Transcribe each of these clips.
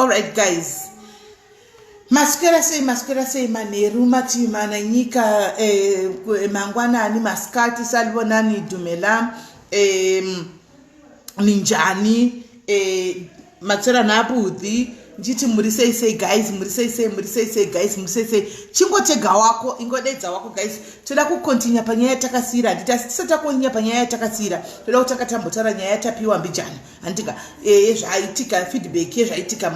Alright guys, maskera sei maneru mati mananyika mangwanani maskati salvonani dumela ninjani matsera nabudhi nditi muri sei guys, muri sei guys, chingotega wako ingodedza wako guys. Toda kukontinya panyaya takasira ndita tisata kunya panyaya takasira toda kutakatambotara nyaya tapiwa mbijana andika zvaitika feedback yezvaitika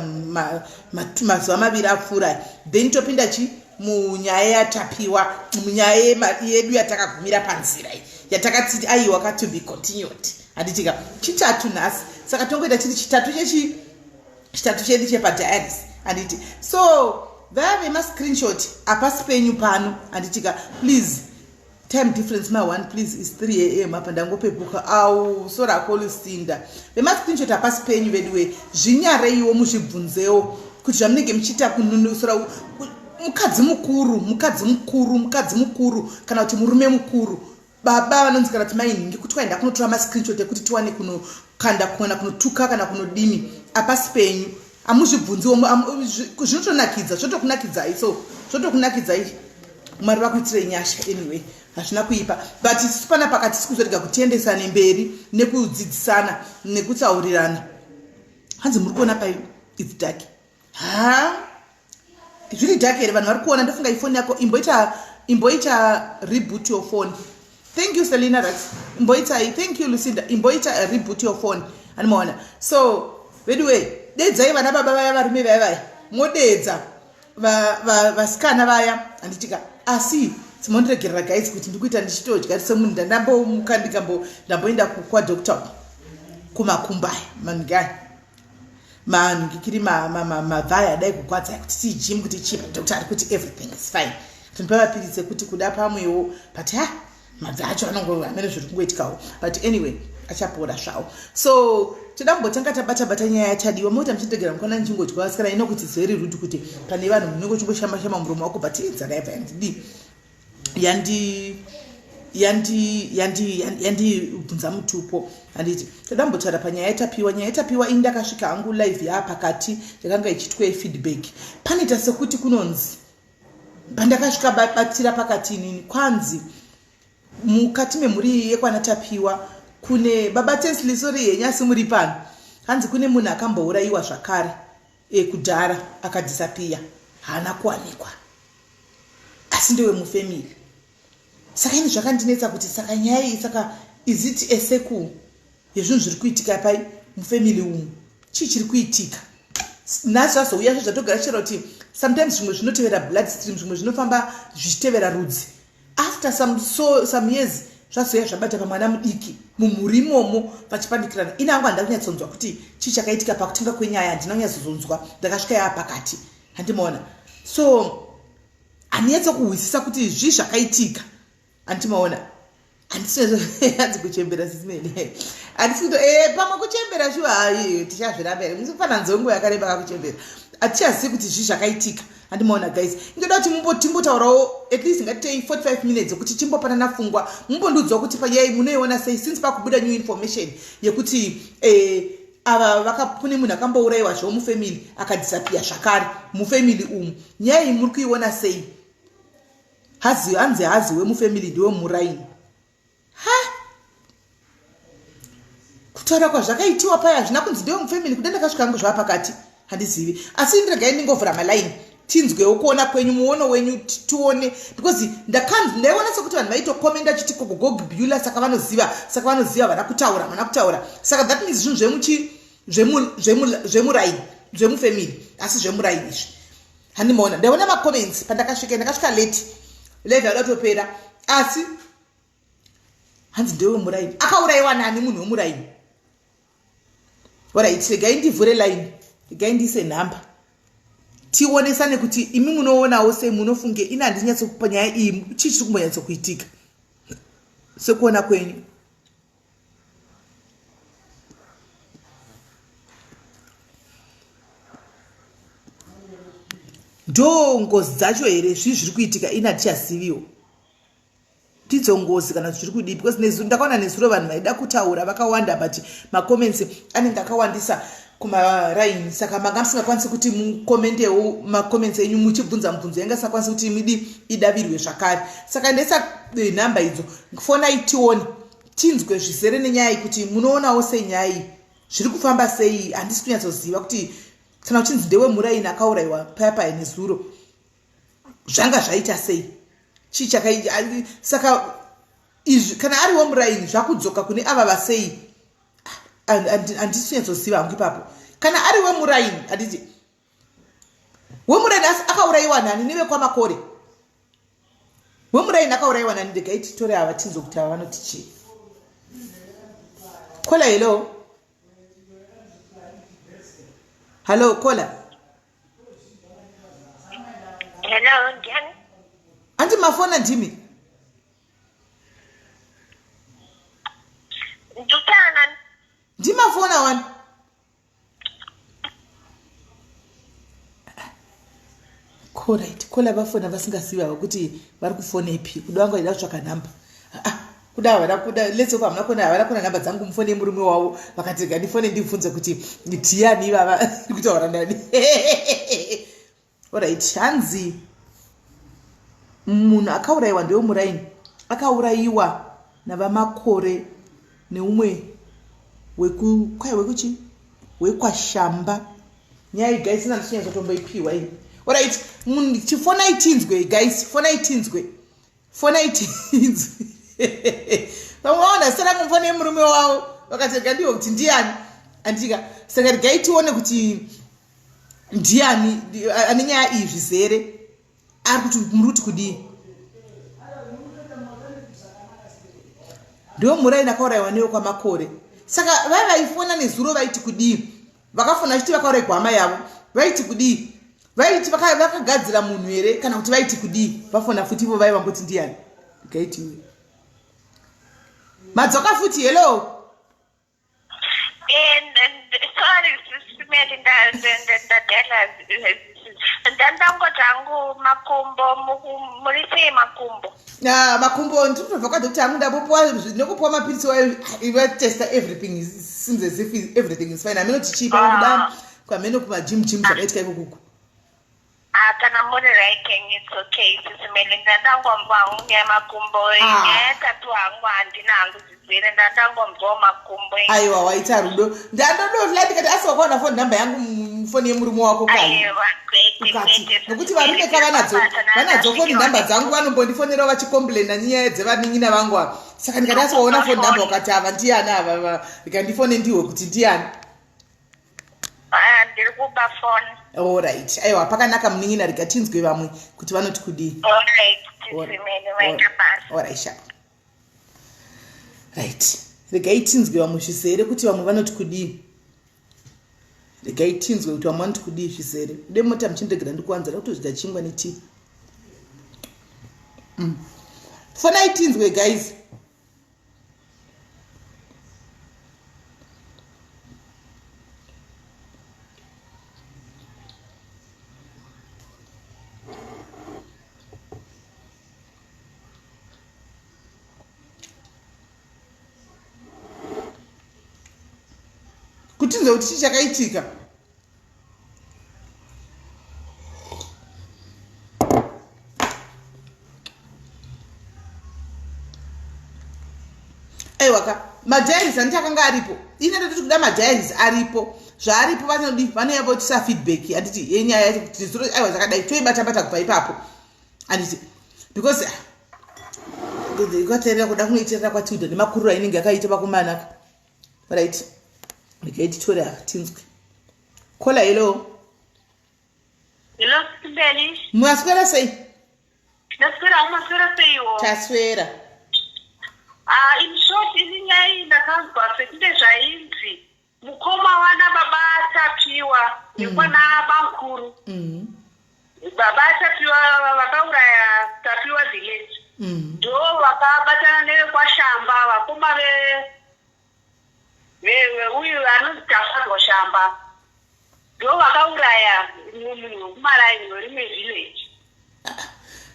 mazuva maviri apfuura then topinda chi munyaya yatapiwa munyaya yedu yatakagumira panzira yatakati aiwa to be continued anditika chitatu nhasi saka tongoita chiri chitatu chedu chepadiaries anditi so vave mascreenshot apasi penyu pano anditika please time difference my one please is 3 AM apa ndangopepuka au sora kolusinda vemascreenshot apasi penyu veduwe zvinyareiwo muzvibvunzewo kuti zvamunenge muchiita kununusura mukadzi mukuru kana kuti murume mukuru baba vanonzikana kuti mainhingi kuti kwaenda kunotora mascreenshot ekuti tiwane kunokanda kuona kunotuka kana kunodini apasi penyu amuzvibvunziwo zvinotonakidza zvotokunakidzai so zvotokunakidzai mwari vakuitire nyasha anyway hazvina kuipa but isusu pana pakati tisi kuzorega kutiendesana mberi nekudzidzisana nekutaurirana hanzi muri kuona pai its dark zviri dark here vanhu vari kuona ndofunga ifoni yako imboita reboot your phone. Thank you Selena Rax thank you Lucinda imboita reboot your phone animaona so anyway dedzai vana baba vaya varume vaya modedza vasikana vaya anditika asi simondiregerera guys kuti ndikuita ndichitodya semunhu ndambomuka ndamboenda kwadoctor kumakumbai manhu ngikiri mavhaya dai kukwadzai kuti tijim kuti chipa doctor ari kuti everything is fine tinopa mapiritsi ekuti kuda pamwewo but mabva acho anongoamene zviri kungoitikawo but anyway achapora zvawo so toda kumbotanga tabata nyaya yatadiwa mota muchitogera mukona nchingodya vasikana ino kuti it's very rude kuti pane vanhu munenge uchingoshama muromo wako but idzakaiva yandibvunza mutupo handiti toda kumbotaura panyaya yatapiwa ini ndakasvika hangu live yapakati yakanga ichitwe feedback panoita sekuti kunonzi pandakasvika batira pakati inini kwanzi mukati memhuri yekwanatapiwa kune baba Tesli sori yenyasi muri pano hanzi kune munhu akambourayiwa zvakare kudhara akadisapia haana kuwanikwa asi ndewe mufamily saka ini zvakandinetsa kuti saka nyaya iyi saka is it eseku yezvinhu zviri kuitika pai mufamily umu chii chiri kuitika nhasi zvazouya zvatogara chero kuti sometimes zvimwe zvinotevera blood stream zvimwe zvinofamba zvichitevera rudzi after some years zvazoya zvabata pamwana mudiki mumhuri imomo vachipandikirana ina hangu handina kunyatsonzwa kuti chii chakaitika pakutanga kwenyaya handina kunyatsozonzwa ndakasvika yapakati handimaona so handinyatso kuhwisisa kuti zvii zvakaitika handimaona handisihanzi kuchembera sisimene handisi kuto pamwe kuchembera shu hai tichazviramba here musifana nzongo yakareba kakuchembera hatichazivi kuti zvii zvakaitika handimaona guys ingoda kuti timbotaurawo at least ngatitei 45 minutes yekuti timbopanana pfungwa mumbondiudzawo kuti panyaya munoiona sei since pakubuda new information yekuti ava kune munhu akambourayiwa zvawo mufamily akadisapia zvakare mufamily umu nyaya iyi muri kuiona sei hanzi wemufamily ndiwe muraini kutaura kwazvakaitiwa paya hazvina kunzi ndiwe mufamily kuda ndakasvika hangu zvava pakati handizivi asi ndiregai ndingovhura malaini tinzwewo kuona kwenyu muono wenyu tione because ndaiona sekuti vanhu vaitokomenda chiti kogogogibula saka vanoziva vana kutaura saka that means zvinhu zvemuraini zvemufamily asi zvemuraini izvi handimaona ndaiona macomments ndakasvika late live yadatopera asi hanzi ndewe muraini akaurayiwa nani munhu wemuraini orit regai ndivhure line regai ndiise nhamba tionesane kuti imi munoonawo sei munofunge ina handinyatsokupa nyaya iyi chii chiri kumbonyatsokuitika sekuona kwenyu ndo ngozi dzacho here zvii zviri kuitika ina hatichaziviwo ndidzo ngozi kana zviri kudii because ndakaona nezuro vanhu vaida kutaura vakawanda but macomments anenge akawandisa kumaraini saka manga musingakwanisi kuti mukomendewo makoments enyu muchibvunza mubvunzo yanga sakwanisi kuti midi idavirwe zvakare saka ndesa nhamba idzo fonai tione tinzwe zvizere nenyaya iyi kuti munoonawo sei nyaya iyi zviri kufamba sei handisi kunyatsoziva kuti kana uchinzi ndewemuraini akaurayiwa paya nezuro zvanga zvaita sei chii chakaita saka izvi kana ari wemuraini zvakudzoka kune ava vasei handisi kunyatsoziva hangu ipapo kana ari wemuraini handiti wemuraini akaurayiwa nani nevekwamakore wemuraini akaurayiwa nani ndegaiti tore ava tinzwe kuti ava vanoti chii kola hello hello kola hello ndiani anti mafona ndimi ndutana ndimafona wani correct kola vafona vasingasiva kuti vari kufonepi kuda vanga ida kutsvaka nhamba kuda vada kuda let's go amuna havana kona nhamba dzangu mufone murume wavo vakati ngandifone ndibvunze kuti ndiyani vava kutaura nani alright hanzi munhu akaurayiwa ndewemuraini akaurayiwa navamakore neumwe wekuchi wekwashamba nyaya guys inandisinya zotomboipiwa ini alright chifonai tinzwe guys fonai tinzwe vamwaona sara kumfone murume wavo vakati gandiwo kuti ndiani andika saka regai tione kuti ndiani ane nyaya iyi zvizere ari kuti muruti kudii ndiwo muraini akaurayiwa newe kwamakore saka vai vaifona nezuro vaiti kudii vakafona chiti vakaurayiwa hama yavo vaiti kudii vaiti vakagadzira munhu here kana kuti vaiti kudii vafona futi ivo vai vangoti ndiani gaitiwe madzoka futi hello sorry simeli ndandangoti hangu makumbo murisei makumbo makumbo nditobva kuti hangu ndapopuwa nekupuwa mapirisi wayo ivatesta everything seems as if everything is fine ameno tichipa kuda kwameno kumajim zvakaitika ikokuku kana muri writing it's okay sisimeli ndandangomva hangu nyaya makumbo nyaya tatu hangu handina hangu zizere ndandangomvawo makumbo aiwa waita rudo ndandodotla ndikati asi wakaona foni nhamba yangu mufoni yemurume wako kani nokuti varume vanadzo foni nhamba dzangu vanombondifonerawo vachikomplaina nyaya dzevanin'ina vangu ava saka ndikati asi waona foni nhamba wakati ava ndiani ava ndikandifone ndiwe kuti ndiani ndiri kuba foni alright aiwa pakanaka munin'ina rikatinzwe vamwe kuti vanoti kudii alright sharp right regai tinzwe vamwe zvizere kuti vamwe vanoti kudii regai tinzwe kuti vamwe vanoti kudii zvizere ude mota muchindiregera ndikuwanzira kuti zvida chingwa netii fonai tinzwe guys kutinzwe kuti chii chakaitika aiwaka majairis anditi akanga aripo ine ndoti kuda majairis aripo zvaaripo vanodi vanoyavotisa feedback handiti yenyaya yacho kuti zuro aiwa zvakadai toibata-bata kubva ipapo handiti because ikateerera kuda kunoiterera kwatiudha nemakuriro ainenge akaita pakumanaka right ndikaititora tinzwe kola hello sibeli mwaswera sei ndaswera umaswera seiwo taswera in short ini nyaya ndakanzwa sekunge zvainzi mukoma wana baba atapiwa nekwana bankuru baba atapiwa vakauraya tapiwa village ndo vakabatana nevekwashamba vakoma uyu anonzi tafadzwa shamba ndo vakauraya munhu wekumaraini werimwe village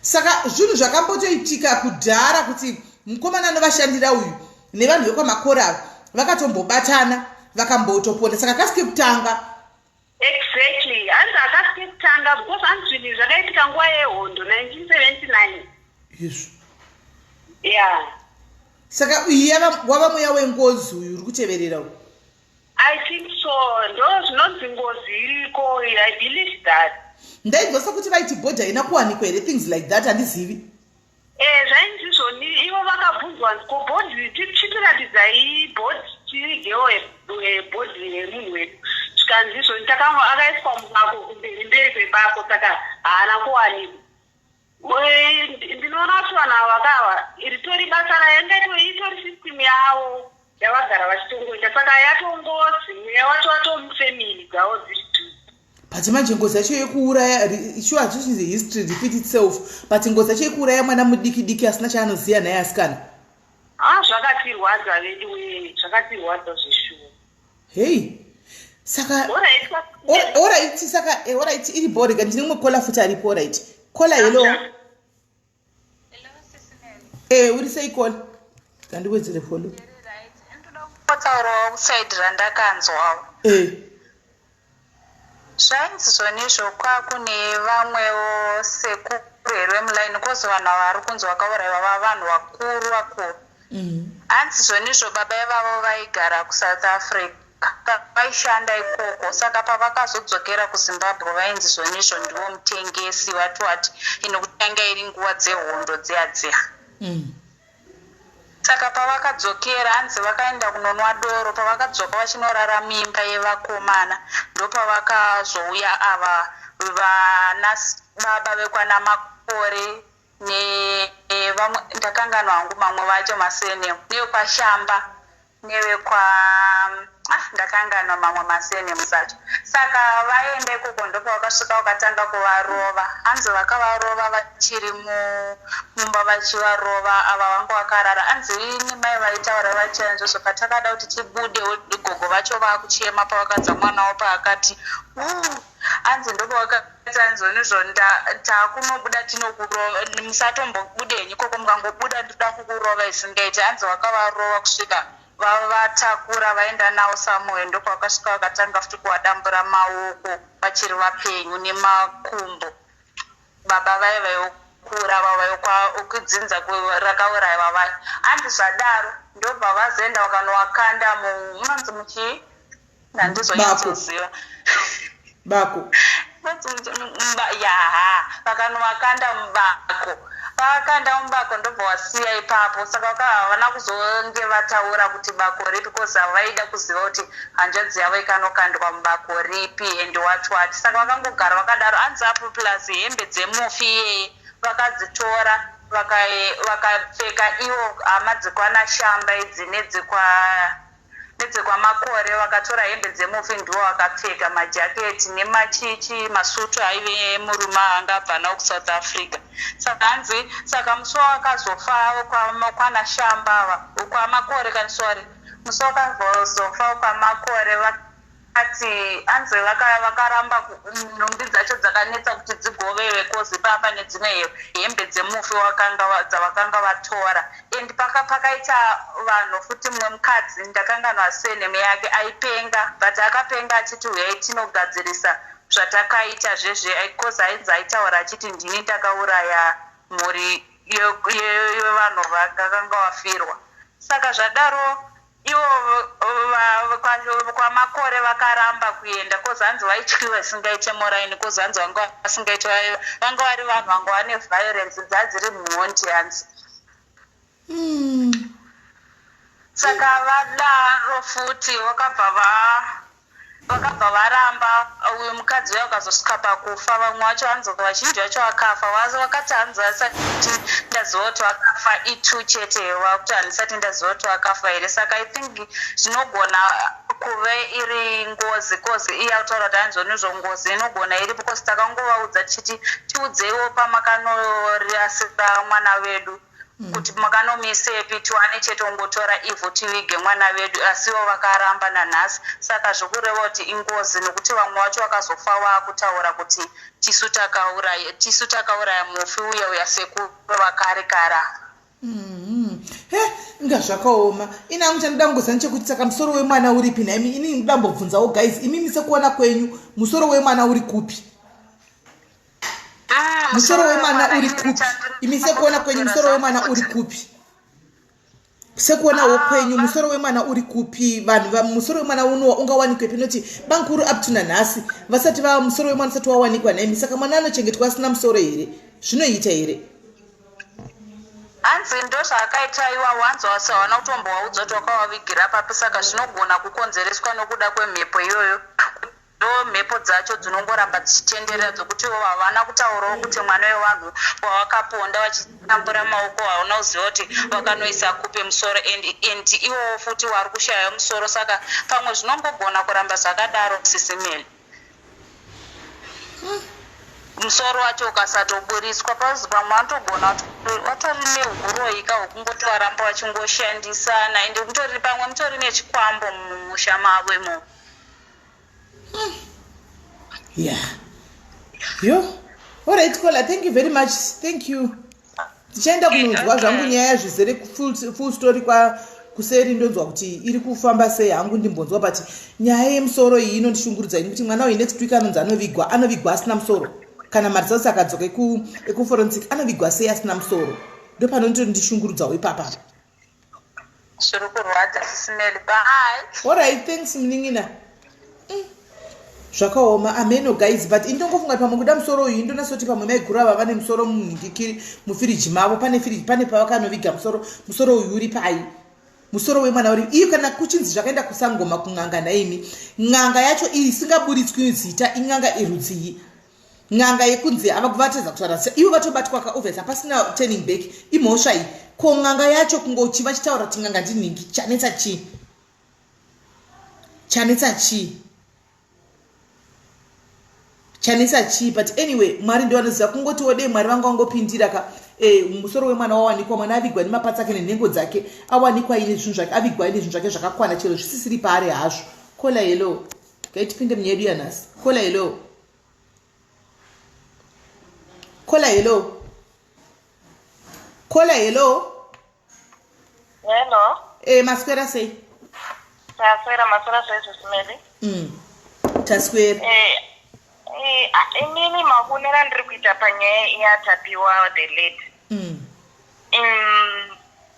saka zvinhu zvakambotoitika kudhara kuti mukomana anovashandira uyu nevanhu vekwamakora ava vakatombobatana vakambotoponda saka akasike kutanga. Exactly. Hanzi akasike kutanga because hanzi zvakaitika nguva yehondo 1979. Yes. Yeah. Saka wava mweya wengozi uyu uri kuteverera uyu. I think so. Ndo zvinonzi ngozi iriko. I believe that. Ndaibva sokuti vaiti bhodha ina kuwanikwa here things like that handizivi. Zvainzi zvoni ivo vakabvunzwa ko bhodhi tichiratidza ibhodhi chirigewo bhodhi yemunhu wedu. Zvikanzi zvoni akaiswa mubako kumberi kwebako saka haana kuwanikwa. Ndinoona kuti vanhu ava vakava ritori basa raendaito itori system yavo yavagara vachitongoita saka yatongozi mweya wacho watomufemili dzavo dziri tu. But manje ngozi yacho yekuuraya sure hazvichinzi history repeat itself but ngozi yacho yekuuraya mwana mudiki asina chaanoziva naye asikana. Zvakatirwadza vedu wee zvakatirwadza zveshuwa. Hey saka alright saka alright iri boring ndine mumwe kola futi aripo alright kola hello. Uri sei kola ndandiwedzere follow. Potauro side randakanzwawo. Zvainzi zvonizvo kwakune vamwewo sekuru here mulaini kozi vanhu vari kunzi vakaurayiwa vanhu vakuru. Hanzi zvonizvo baba ivavo vaigara kuSouth Africa vaishanda ikoko saka pavakazodzokera kuZimbabwe vainzi zvonizvo ndivo mutengesi wati inokutanga iri nguva dzehondo dziya. Saka pavakadzokera hanzi vakaenda kunonwa doro pavakadzoka vachinorara mimba yevakomana ndopavakazouya ava vana baba vekwana Makore nevamwe ndakanganwa hangu mamwe vacho masene nevekwashamba nevekwa ndakanganwa mamwe masene musacho saka vaende ikoko ndopavakasvika vakatanga kuvarova hanzi vakavarova vachiri mumba vachivarova ava vanga vakarara hanzi nemai vaitaura vachanzvozvo patakada kuti tibude gogo vacho vakuchema pavakadza mwana wo paakati hanzi ndopavakati hanzonizvo takunobuda tinokurova musatombobudenyi ikoko mukangobuda ndoda kukurova isingaiti hanzi vakavarova kusvika vavatakura vaenda navo samoe ndokwakasvika vakatanga futi kuwadambura maoko vachiri vapenyu nemakumbo baba vaivayokura vavayokwakudzinza rakaurayiwa vayo handi zvadaro ndobva vazoenda vakanowakanda munonzi muchii handizonyatsoziva bako yaha vakanowakanda mubako vakakanda mubako ndobva wasiya ipapo saka vakavana kuzonge vataura kuti bako ripi kozi havaida kuziva kuti hanzvadzi yavo ikanokandwa mubako ripi and wati saka vakangogara vakadaro hanzi apo plus hembe dzemufi iyeye vakadzitora vakapfeka ivo hama dzekwana shamba idzi nedzekwamakore vakatora hembe dzemufi ndivo vakapfeka majaketi nemachichi masutu aive murume anga abva nawo kuSouth Africa saka hanzi saka musi wakazofa kwana shamba ava kwamakore kanisori musi wakazofa kwamakore vakati hanzi vakaramba nhumbi dzacho dzakanetsa kuti dzigovewe kozi papa nedzimwe hembe dzemufi dzavakanga vatora and pakaita vanhu futi mumwe mukadzi ndakanganwa senemu yake aipenga but akapenga achiti uyai tinogadzirisa zvatakaita kozi ainzi aitaura achiti ndini takauraya mhuri yevanhu vakanga vafirwa saka zvadaro ivo kwamakore vakaramba kuenda kozi hanzi vaityiwa isingaite moraini kozi hanzi vanga vari vanhu vanga vane violence dzadziri mhondi hanzi saka vadaro futi vakabva varamba uyu mukadzi uyo akazosvika pakufa vamwe vacho hanzi vazhinji vacho vakafa vakati hanzi vasati ndaziva kuti vakafa itu chete vakuti handisati ndaziva kuti vakafa here saka I think zvinogona kuve iri ngozi kozi iye autaura kuti hanzonizvo ngozi inogona iripo kozi takangovaudza tichiti tiudzeiwo pamakanorasira mwana wedu kuti makanomisepi tiwane chete ungotora ivhu tivige mwana wedu asiwo vakaramba nanhasi saka zvokureva kuti ingozi nokuti vamwe vacho vakazofa vakutaura kuti tisu takauraya mufi uya sekuru vakarekara Nga zvakaoma. Inangu chandodangoza nechekuti saka musoro wemwana uri pi naimi ini ndambobvunzawo guys imimi sekuona kwenyu musoro wemwana uri kupi? Musoro wemwana uri kupi? Imi sekuona kwenyu musoro wemwana uri kupi? Sekuonawo kwenyu musoro wemwana uri kupi? Vanhu musoro wemwana ungawanikwe pinoti bankuru up to nanhasi vasati musoro wemwana usati wawanikwa naimi saka mwana anochengetwa asina musoro here zvinoita here? Hanzi ndo zvakaita iwawo hanzi wasawana kutombowaudzwa kuti wakawavigira papi saka zvinogona kukonzereswa nokuda kwemhepo iyoyo. Ndo mhepo dzacho dzinongoramba dzichitenderera dzokuti havana kutaurawo kuti mwana wevanhu wawakaponda vachitambura maoko hauna kuziva kuti wakanoisa kupe musoro and iwowo futi wari kushaya musoro saka pamwe zvinongogona kuramba zvakadaro sisimeli. Musoro wacho ukasatoburiswa pazi pamwe anotogona watori neuguroika hwekungotovaramba vachingoshandisana ende mutori pamwe mutori nechikwambo mumusha mavo imo. Alright Kola, thank you very much. Thank you. Tichaenda kunonzwa zvangu nyaya zvizere full story kwa kuseri ndonzwa kuti iri kufamba sei hangu ndimbonzwa but nyaya yemusoro iyi inondishungurudza ini kuti mwana uyu next week anonzi anovigwa asina musoro kana marisasi akadzoka ekuforensic anovigwa sei asina musoro ndo panondishungurudzawo ipapa. Zviri kurwadza sisimeli. Bye. Alright, thanks Mningina. Zvakaoma ameno guys but indongofunga pamwe kuda musoro uyu indonasoti pamwe maigura vava nemusoro munhingikiri mufiriji mavo pane pavakanoviga musoro uyu uri pai musoro wemwana uri iyo kana kuchinzi zvakaenda kusangoma kung'anga naimi ng'anga yacho isingaburitswi zita ing'anga irudzii ng'anga yekunzi avakuvatedza kutaura ivo vatobatwa kaovhesa pasina turning back imhosva iyi ko ng'anga yacho kungochi vachitaura kuti ng'anga ndinhingi chanetsa chi but anyway mwari ndowanoziva kungoti wodei mwari vanga wangopindira musoro wemwana wawanikwa mwana avigwa nemapatsi ake nenhengo dzake awanikwa ine zvinhu zvake avigwa ine zvinhu zvake zvakakwana chero zvisisiri paari hazvo. Kola hello gaitipinde munyedu yanhasi. Kola hello maswera sei? Maswera sei sisimeli? Taswera. Inini makunera ndiri kuita panyaya yatapiwa the late.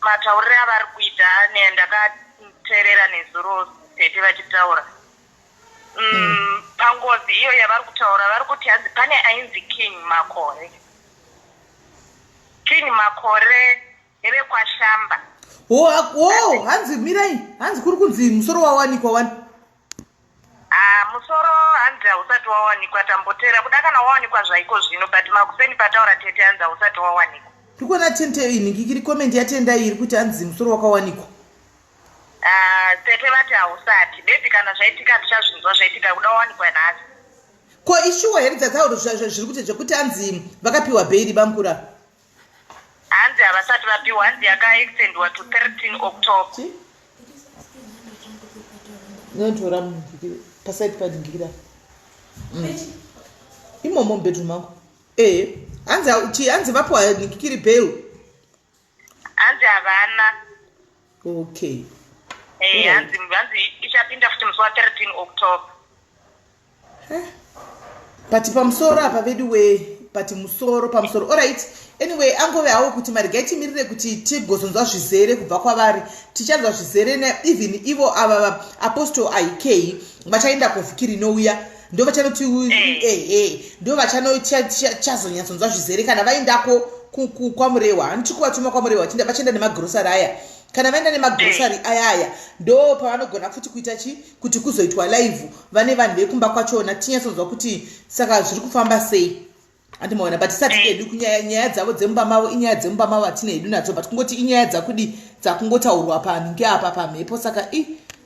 Matauriro avari kuita ndakateerera nezuro tete vachitaura. Pangozi iyo yavari kutaura vari kuti hanzi pane ainzi King Makore evekwashamba. Hanzi mirai hanzi kuri kunzi musoro wawanikwa wani. Musoro hanzi hausati wawanikwa tambotera kuda kana wawanikwa zvaiko zvino but makuseni pataura tete hanzi hausati wawanikwa. Tikuona tente inhingikiri comment yatenda iri kuti hanzi musoro wakawanikwa. Tete vati hausati bebi kana zvaitika tichazvinzwa zvaitika kuda wawanikwa nhasi. Ko ishuwa here dzatauro zviri kuti zvekuti hanzi vakapiwa bhairi bankura? Hanzi havasati vapiwa hanzi yakaextendwa to 13 October. Notora paside padingikira imomo bedroom mangu hanzi vapiwa nikikiri bhail hanzi havana. Okay. Hanzi ichapinda futi musi wa13 October. But pamusoro apa vedu but musoro pamusoro. Alright, anyway angove hawo kuti marigai timirire kuti tigozonzwa zvizere kubva kwavari tichanzwa zvizere even ivo ava apostle IK vachaenda kuvhiki rinouya ndo vachanoti ndo vachazonyatsonzwa zvizere kana vaendako kwamurehwa handiti kuvatuma kwamurehwa vachienda nemagrosari aya kana vaenda nemagrosari ayaya ndo pavanogona futi kuita kuti kuzoitwa live vane vanhu vekumba kwachona tinyatsonzwa kuti saka zviri kufamba sei andimaona but tisati hedu kunyaya dzavo dzemumba mavo inyaya dzemumba mavo hatina hedu nadzo but kungoti inyaya dzakungotaurwa panhingi apa pamhepo saka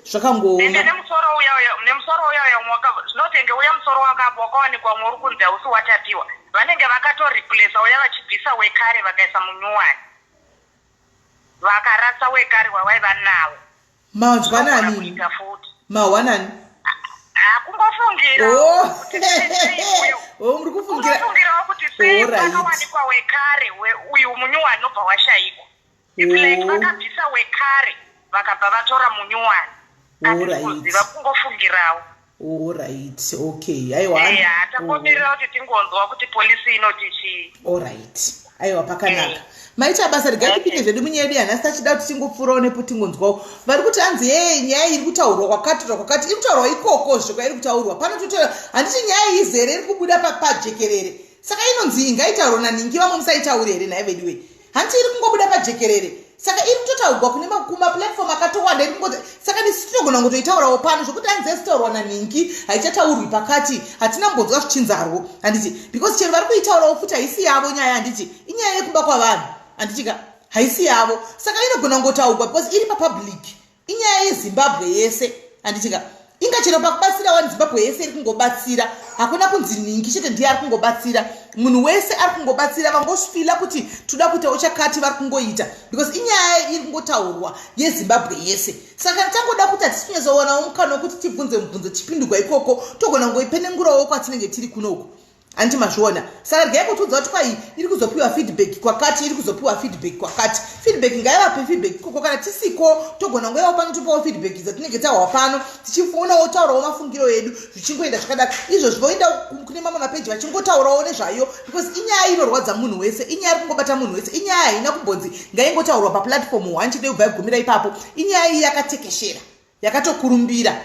zvakangooma. Nemusoro uya zvinotenge uya musoro wakawanikwa muri kunzi hausi watapiwa vanenge vakatoriplesa uya vachibvisa wekare vakaisa munyuwani vakarasa wekare wavaiva nawo. Manzwanani mawanani kungofungira muri kufungira kuti sei vakawanikwa wekare uyu munyuwani nobva washayikwa iplate vakabvisa wekare vakabva vatora munyuwani Alright. kungofungirawo Alright, okay. Aiwa. Takomirira kuti tingonzwa kuti polisi inoti chii. Alright. Aiwa pakanaka. Maita basa rigapinde zvedu munyedu yana sachida kuti tingopfurawo nepo tingonzwawo. Vari kuti anzi nyaya iri kutaurwa kwakati iri kutaurwa ikoko zviko iri kutaurwa. Pano tutora handiti nyaya izere iri kubuda pajekerere. Saka inonzi ingaitaurwa naningi vamwe musaitaure here naye vediwe. Handiti iri kungobuda pajekerere. Saka iri kutotaurwa kune kuma platform akatowanda iri kungoti saka tisitogona kutoitaurawo pano zvokuti hanzi esitaurwa naningi haichataurwi pakati hatina mbodzwa zvichinzarwo handiti because chero vari kuitaurawo futi haisi yavo nyaya handiti inyaya yekuba kwavanhu handitika haisi yavo saka inogona kungotaurwa because iri papublic inyaya yeZimbabwe yese handitika inga chero pakubatsira wani Zimbabwe yese iri kungobatsira hakuna kunzi ningi chete ndiye ari kungobatsira munhu wese ari kungobatsira vangosvila kuti toda kuitawo chakati vari kungoita because inyaya iri kungotaurwa yeZimbabwe yese saka tangoda kuti hatisinyazowonawo mukana wekuti tibvunze mubvunzo tipindurwa ikoko togona kungoipenengurawo kwatinenge tiri kunoko handiti mazviona saka regai kutiudza kuti kwai iri kuzopiwa feedback kwakati iri kuzopiwa feedback kwakati feedback ngaivape feedback ikoko kana tisiko togona ngoivawo pano topawo feedback dzatinenge tahwa pano tichifoonawo taurawo mafungiro edu zvichingoenda zvakadaro izvo zvoenda kune mamwe mapeji vachingotaurawo nezvayo because inyaya inorwadza munhu wese inyaya iri kungobata munhu wese inyaya haina kumbonzi ngaingotaurwa paplatform 1 chidei kubva igumira ipapo inyaya iyi yakatekeshera yakatokurumbira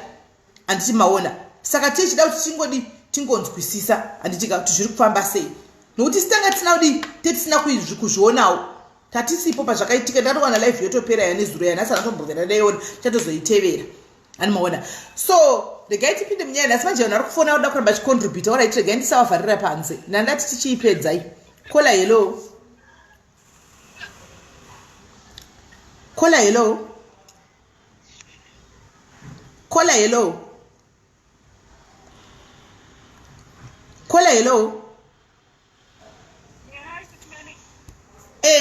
handiti maona saka tichida kuti tingonzwisisa handitika kuti zviri kufamba sei nokuti sitanga tisina kudi tetisina kuzvionawo tatisipo pazvakaitika ndatowana live yotopera yanezuro yanhasi anatombovera daiona chatozoitevera ani maona so regai tipinde munyaya nhasi manje vanhu vari kufona kuda kuramba chicontributa orit regai ndisavavharira panze nandati tichiipedzai kola hello kola hello kola hello kola hello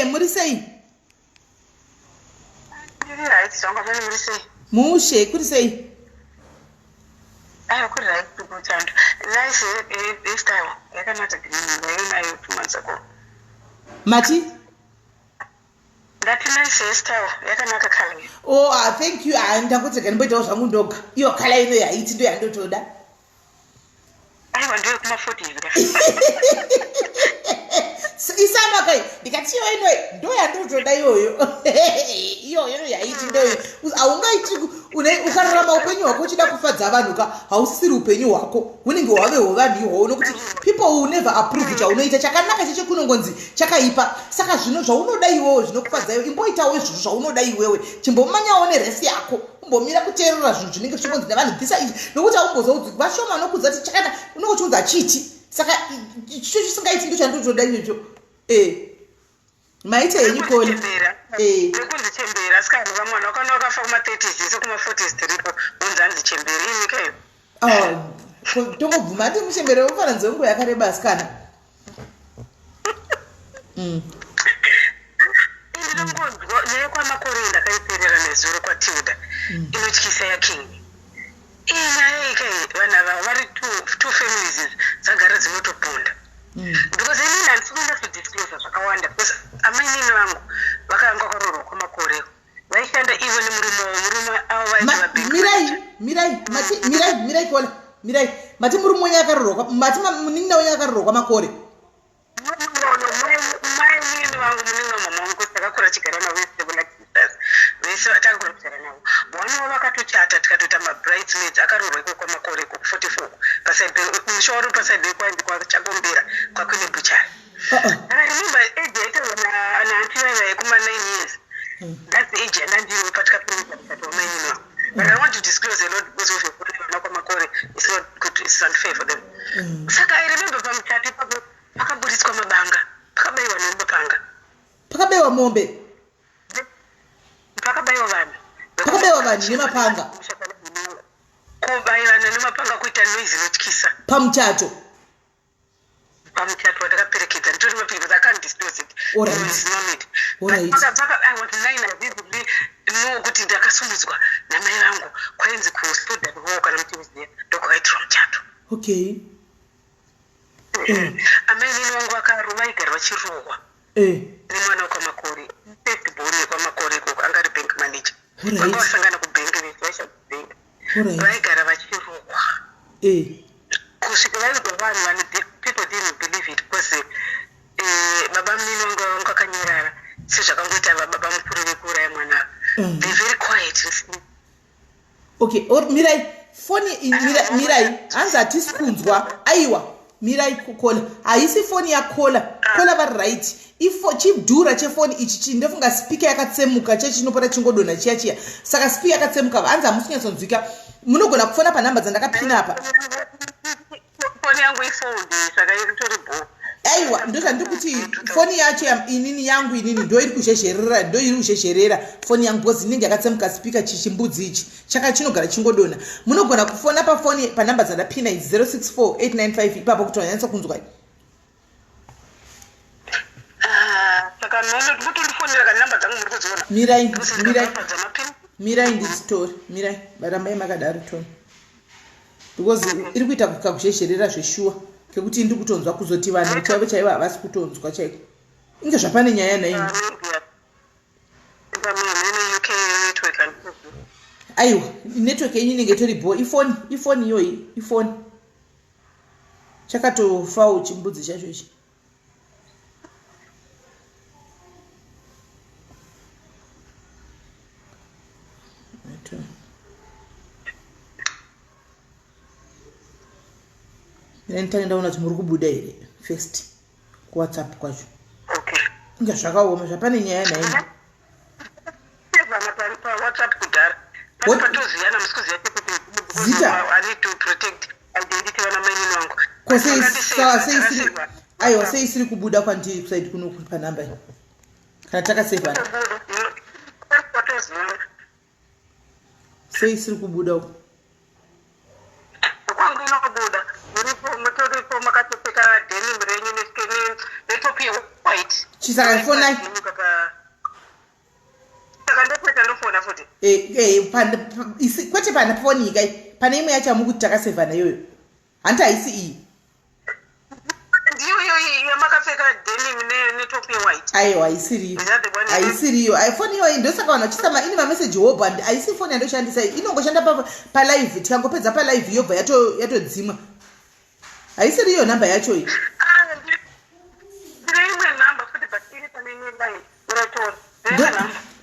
muri sei mushe kuri sei kuri right kutando life this time yakanaka nayo 2 months ago mati that nice hairstyle yakanaka kala thank you ndakuti kanimboitawo zvangu ndoga iyo kala ino yaiti ndo yandotoda aiwa ndiyo kuma-40 isama kai ndikatiyo ino ndo yandotoda iyoyo iyoyo yaiti ndoyo haungaiti ukararama upenyu hwako uchida kufadza vanhu ka hausisiri upenyu hwako hunenge hwaveho vanhu ihwowo nokuti people will never approve chaunoita chakanaka cheche kunongonzi chakaipa saka zvino zvaunoda iwewo zvinokufadza iwe imboitawo izvozvo zvaunoda iwewe chimbomanyawo neresi yako umbomira kuteerera zvinhu zvinenge zvichikonzi nevanhu bvisa izvi nokuti haumbozoudzwi vashoma nokudza kuti chakana unochiudza chiti saka chicho chisingaiti ndo chandotoda ichocho maite henyu koni kundichembera sikani vamwana wakana wakafa kuma-30s sekuma-40s tiripo unzi handichemberi inyikayo tongobvuma ati muchembere wofana nzenguva yakareba asikana ndinongonzwa nyaya kwamakore ndakaiperera nezuro kwatilda inotyisa yaking inyaya ikai vanhu ava vari two families dzagara dzinotopunda because inini handisikuenda kudisclosa zvakawanda because amainini vangu vakanga vakarorwa kwamakore vaishanda ivo nemurume avo mirai kona mirai mati murume wenyu akarorwa mati munin'ina wenyu akarorwa kwamakore mainini vangu munin'ina mama vangu takakura tichigara navo vese takakura kugara navo vanovo vakatochata tikatoita mabridesmaids akarorwa iko kwamakore iko 44 mushauri pasaibhei kwaindi kwachagombera kwakwine buchari remember age yaitaona nanti vaiva yekuma9 years that's the age yandandiwo patikapinza mukati wamainini vangu but I want to disclose a lot because of your kwamakore it's not good, it's unfair for them saka I remember pamuchati papo pakaburitswa mabanga pakabayiwa nemapanga pakabayiwa mombe pakabayiwa vanhu nemapanga kubayirana nemapanga kuita noise inotyisa pamuchato watakaperekedza nditori mapingo that can't disclose it is no need I was 9 visibly nokuti ndakasumudzwa namai vangu kwainzi kustudent hall kana mutuziya ndokwakaitirwa muchato okay amainini vangu vaigara vachirohwa nemwana wekwamakore first born wekwamakore koko anga ari bank manager vanga vasangana kubank vevaisha kubank vaigara vachirukwa kusvika vaigwa vanhu vane people didn't believe it because baba mnini wanga akanyarara sezvakangoita baba mukuru vekuuraya mwana they very quiet. Okay, mirai foni mirai hanzi hatisi kunzwa aiwa mirai kukola haisi foni yakola kola vari right chidhura chefoni ichi ndofunga spika yakatsemuka chechinopota chingodonha chiya saka spika yakatsemuka hanzi hamusinyatsonzwika munogona kufona panhamba dzandakapina apa foni yangu ifondi saka iritori bo aiwa ndozvandiri kuti foni yacho inini yangu inini ndo iri kuzhezherera foni yangu bhozi inenge yakatsemuka spika chichimbudzi ichi chinogara chingodonha munogona kufona pafoni panhamba dzandapina idzi 064895 ipapo kuti wanyanyisa kunzwai saka mutondifonera kana namba dzangu muri kudziona mirai ndizitori mirai varambai makadaro toni because iri kuita kakuzhezherera zveshuwa kekuti ndiri kutonzwa kuzoti vanhu chaivo havasi kutonzwa chaiko inge zvapane nyaya naini aiwa network yenyu inenge itori bo ifoni iyoyi ifoni chakatofawo chimbudzi chacho ichi nditanga ndaona kuti muri kubuda here first kuwhatsapp kwacho inga zvakaoma zvapane nyaya naini WhatsApp kudhara patoziyana musikuziya kuti I need to protect identity vana maini wangu aiwa sei isiri kubuda kwandiri kusaidi kuno panhamba iyi kana takasevhana sei isiri kubuda uko kwangu inokubuda muripo makatopfeka denim renyu netopi white chisaka fonai ndofona futi kwete pana foni ikai pane imwe yacho amukuti takasevhana iyoyo hanti haisi iyi ndiyo yamakapfeka denim netopi white aiwa haisiriyo foni iyoyi ndosaka vanhu vachisama ini mameseji hobho haisi foni yandoshandisa iyi inongoshanda palive tikangopedza palive yobva yatodzimwa haisiriyo namba yacho iyi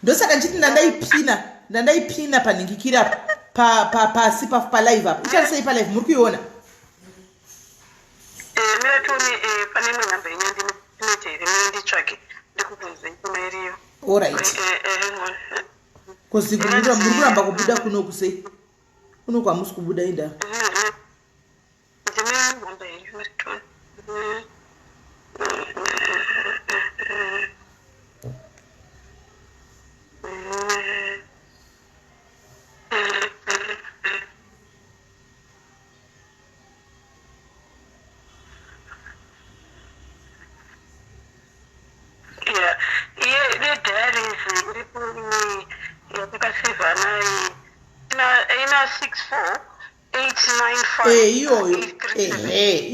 ndosaka ndichiti ndandaipina panhingikira pasi palive apa icharisei palive muri kuiona pane imwe namba yenyu nditsvake ndikubvunze iriyo alright kozi muri kuramba kubuda kunoku sei kunoku hamusi kubuda inda ndine namba yenyu maritoni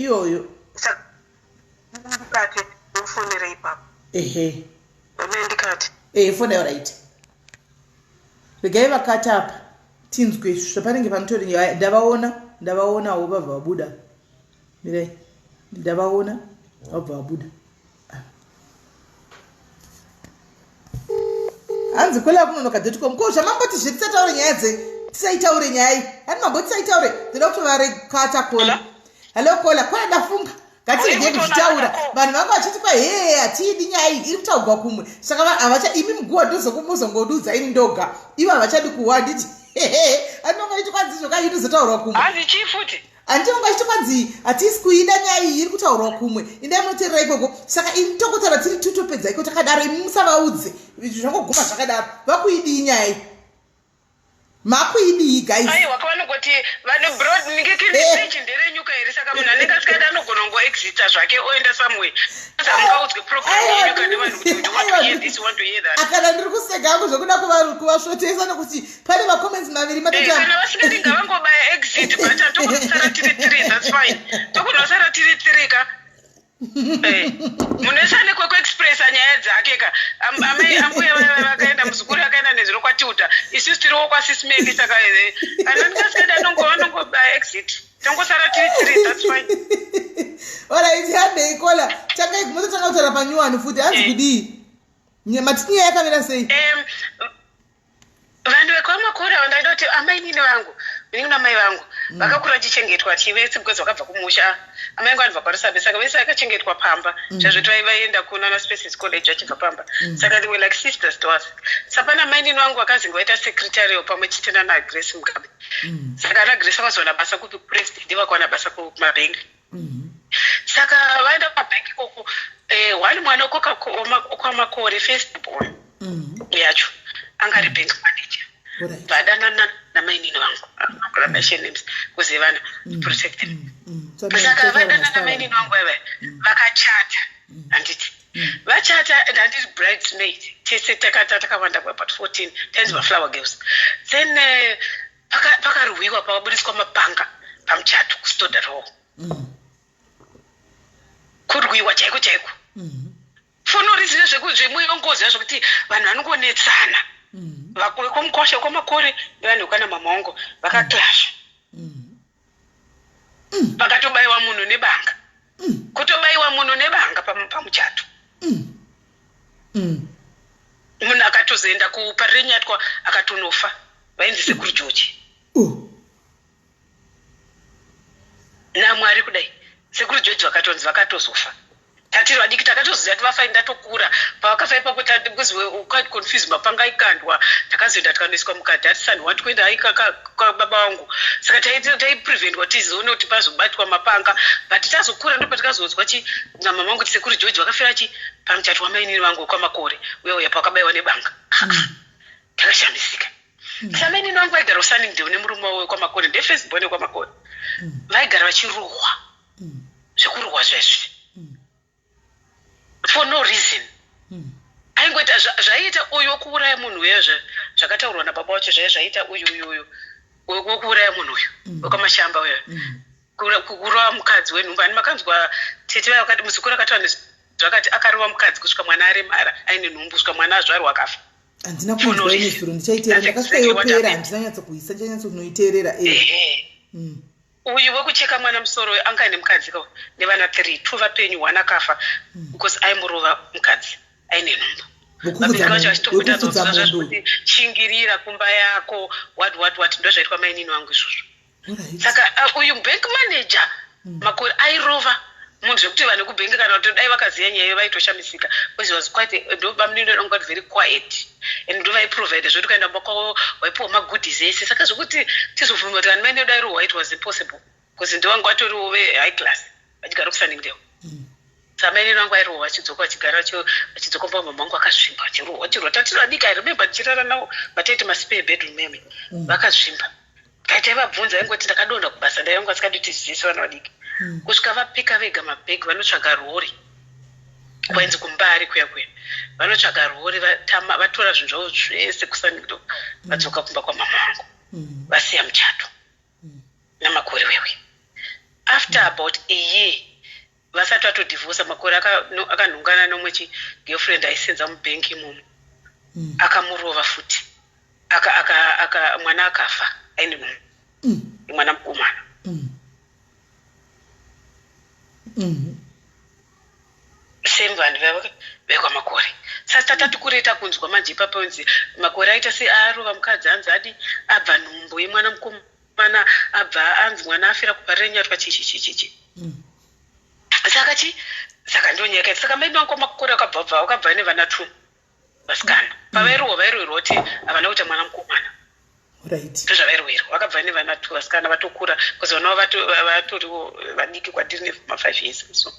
iyoyo ndikati ufonera ipapo ndikati fona right regai vakati apa tinzwe zvapanenge panotori ndavaonawo vabva vabuda mirai ndavaona vabva vabuda hanzi kwela kunonokadhetcom ko zvamamboti zvetisataure nyaya tisaitaure nyaya hati mambo tisaitaure ndinoda kuti varekata kola halo kola kola ndafunga ngatirege kuzvitaura vanhu vanga vachiti hatiidi nyaya iyi iri kutaurwa kumwe saka havacha imi muguwa ndozongodudza ini ndoga ivo havachadi kuwa nditi andinonga ichi kwanzi zvokai itozotaurwa kumwe hanzi chii futi handinonga ichi kwanzi hatisi kuida nyaya iyi iri kutaurwa kumwe indai munoteerera ikoko saka ini tokotaura tiri tutopedza iko takadaro imi musavaudze zvangoguma zvakadaro vakuidii nyaya iyi makuidii guys aiwa kavanogoti vane broad ningekindisei nderenyuka here saka munhu anenge asikada anogona kungoexita zvake oenda somewhere samungaudzwe program yenyuka nevanhu kuti you want to hear this, you want to hear that. Akana ndiri kuseka hangu zvokuda kuvasvotesa nokuti pane macomments maviri kana vasingati ngavangobaya exit bata tokunosara tiri 3 that's fine tokunosara tiri 3 ka Munoshande kwekuexpress nyaya dzake ka amai ambuya vakaenda muzukuru akaenda nezviro kwatiuta isusu tiriwo kwasismeli saka anondikaskaida anongoexit tongosara tiri that's fine. Alright, hade ikola chakai kumotanga kutaura panyuwani futi hanzi kudii matiniya yakamira sei. Vanhu vekwamakore vandaidoti amai nini vangu ini namai vangu vakakura chichengetwa chivese because vakabva kumusha. Amai vangu anobva kwaRusabe saka vese vakachengetwa Pamba. Zvazvo vaienda kuna Spaces College achibva Pamba. Saka they were like sisters to us. Sapana mai nini vangu vakazi ngoita secretary pamwe chete nana Grace Mugabe. Saka ana Grace vakazowana basa kupi president vakawana basa kumabhengi. Saka vaenda pabhengi koko wali mwana kwamaKore first born yacho angari bank manager. Vadanana namai nini vangu collaboration names kuzivana protected. Saka vadanana namai nini vangu wewe vakachata anditi vachata anditi bridesmaid tese takawanda kwa about 14 times wa flower girls then pakaruwiwa pabudiswa mapanga pamuchato kustoda roho kurwiwa chaiko fonorizive zvemuyongozi yazvokuti vanhu vanongonetsana vakwekomukosha kwamakore nevanhu kana mamongo vakaklasha pakatobayiwa munhu nebanga kutobayiwa munhu nebanga pamuchato munhu akatozoenda kuparirenyatwa akatonofa vainzi Sekuru George namwari kudai Sekuru George vakatonzi vakatozofa tatiri vadiki takatoziva kuti vafa ndatokura pavakafa ipapo takuziwe quite confused mapanga ikandwa takazoenda tikanoiswa mukadhi ati sani wati kuenda baba vangu saka taipreventwa tizione kuti pazobatwa mapanga but tazokura ndipo tikazonzwa namama vangu kuti Sekuru George vakafira pamuchato wamai nini vangu kwamakore uya pakabayiwa nebanga takashamisika. Samai nini vangu vaigara uSunningdale nemurume wawo kwamakore ndefirst born kwamakore vaigara vachirohwa zvekurohwa zvezvi for no reason. Aingoita zvaita uyu kuuraya munhu uyezve zvakataurwa nababa wacho zvaita uyu wokuuraya munhu uyu wekwamashamba uyo kuuraya mukadzi wenhumba. Ani makanzwa tete vayo vakati muzukuru akataura zvakati akarova mukadzi kusvika mwana aremara aine nhumbu kusvika mwana azvarwa akafa. Handina kunzwa ini zviro ndichaiteera ndakasvika yopera handina nyatso kuisa ndichanyatso kunoiteerera uyu wekucheka mwana musoro anga ane mukadzi kawo nevana 3 2 vapenyu 1 akafa because aimurova mukadzi aine nhumbu. Vabereki vacho vachitobvunzazvakuti chingirira kumba yako what ndo zvaitwa mai nini vangu izvozvo. Saka uyu bank manager makore airova munhu zvekuti vanhu kubhengi kana kuti dai vakaziva nyaya iyo vaitoshamisika because was quite ndo got very quiet and ndo vaiprovide zvoti ukaenda mbakawo waipiwa magoodies ese saka zvokuti tizobvuma kuti vanhu vaine dairohwa it was impossible because ndovangu vatoriwo high class vachigara kuSunningdale. Saka mai nini vangu vairohwa vachidzoka vachigara vachidzoka mama vangu akazvimba vachirohwa chirwa tatiri vadiki I remember tichirara navo vataiti maspare bedroom meme vakazvimba taivabvunza vaingoti ndakadonha kubasa ndai vangu vasikadi tizidzise vana vadiki kusvika vapika vega mabhegi vanotsvaga rori kwainzi kumbari kuya vanotsvaga rori vatora zvinhu zvavo zvese kuSunningdale vadzoka kumba kwamama vangu vasiya muchato namakore wewe. After about a year vasati vatodhivhosa makore akanhungana nomwe chigirlfriend aisenza mubhengi imomo akamurova futi mwana akafa aine mwana mukomana. Same vanhu vekwamakore. Sasa tatati kureta kunzwa manje ipapo unzi makore aita searova mukadzi anzi adi abva nhumbu yemwana mukomana abva anzi mwana afira kuparirenyatwa chichi saka ndo nyaya saka mai vangu kwamakore wakabva nevana 2 vasikana pavairohwa kuti havana kuita mwana mukomana ndozvavairohwerwa vakabva nevana 2 vasikana vatokura because vanavo vatoriwo vadiki kwatiri ne5 years so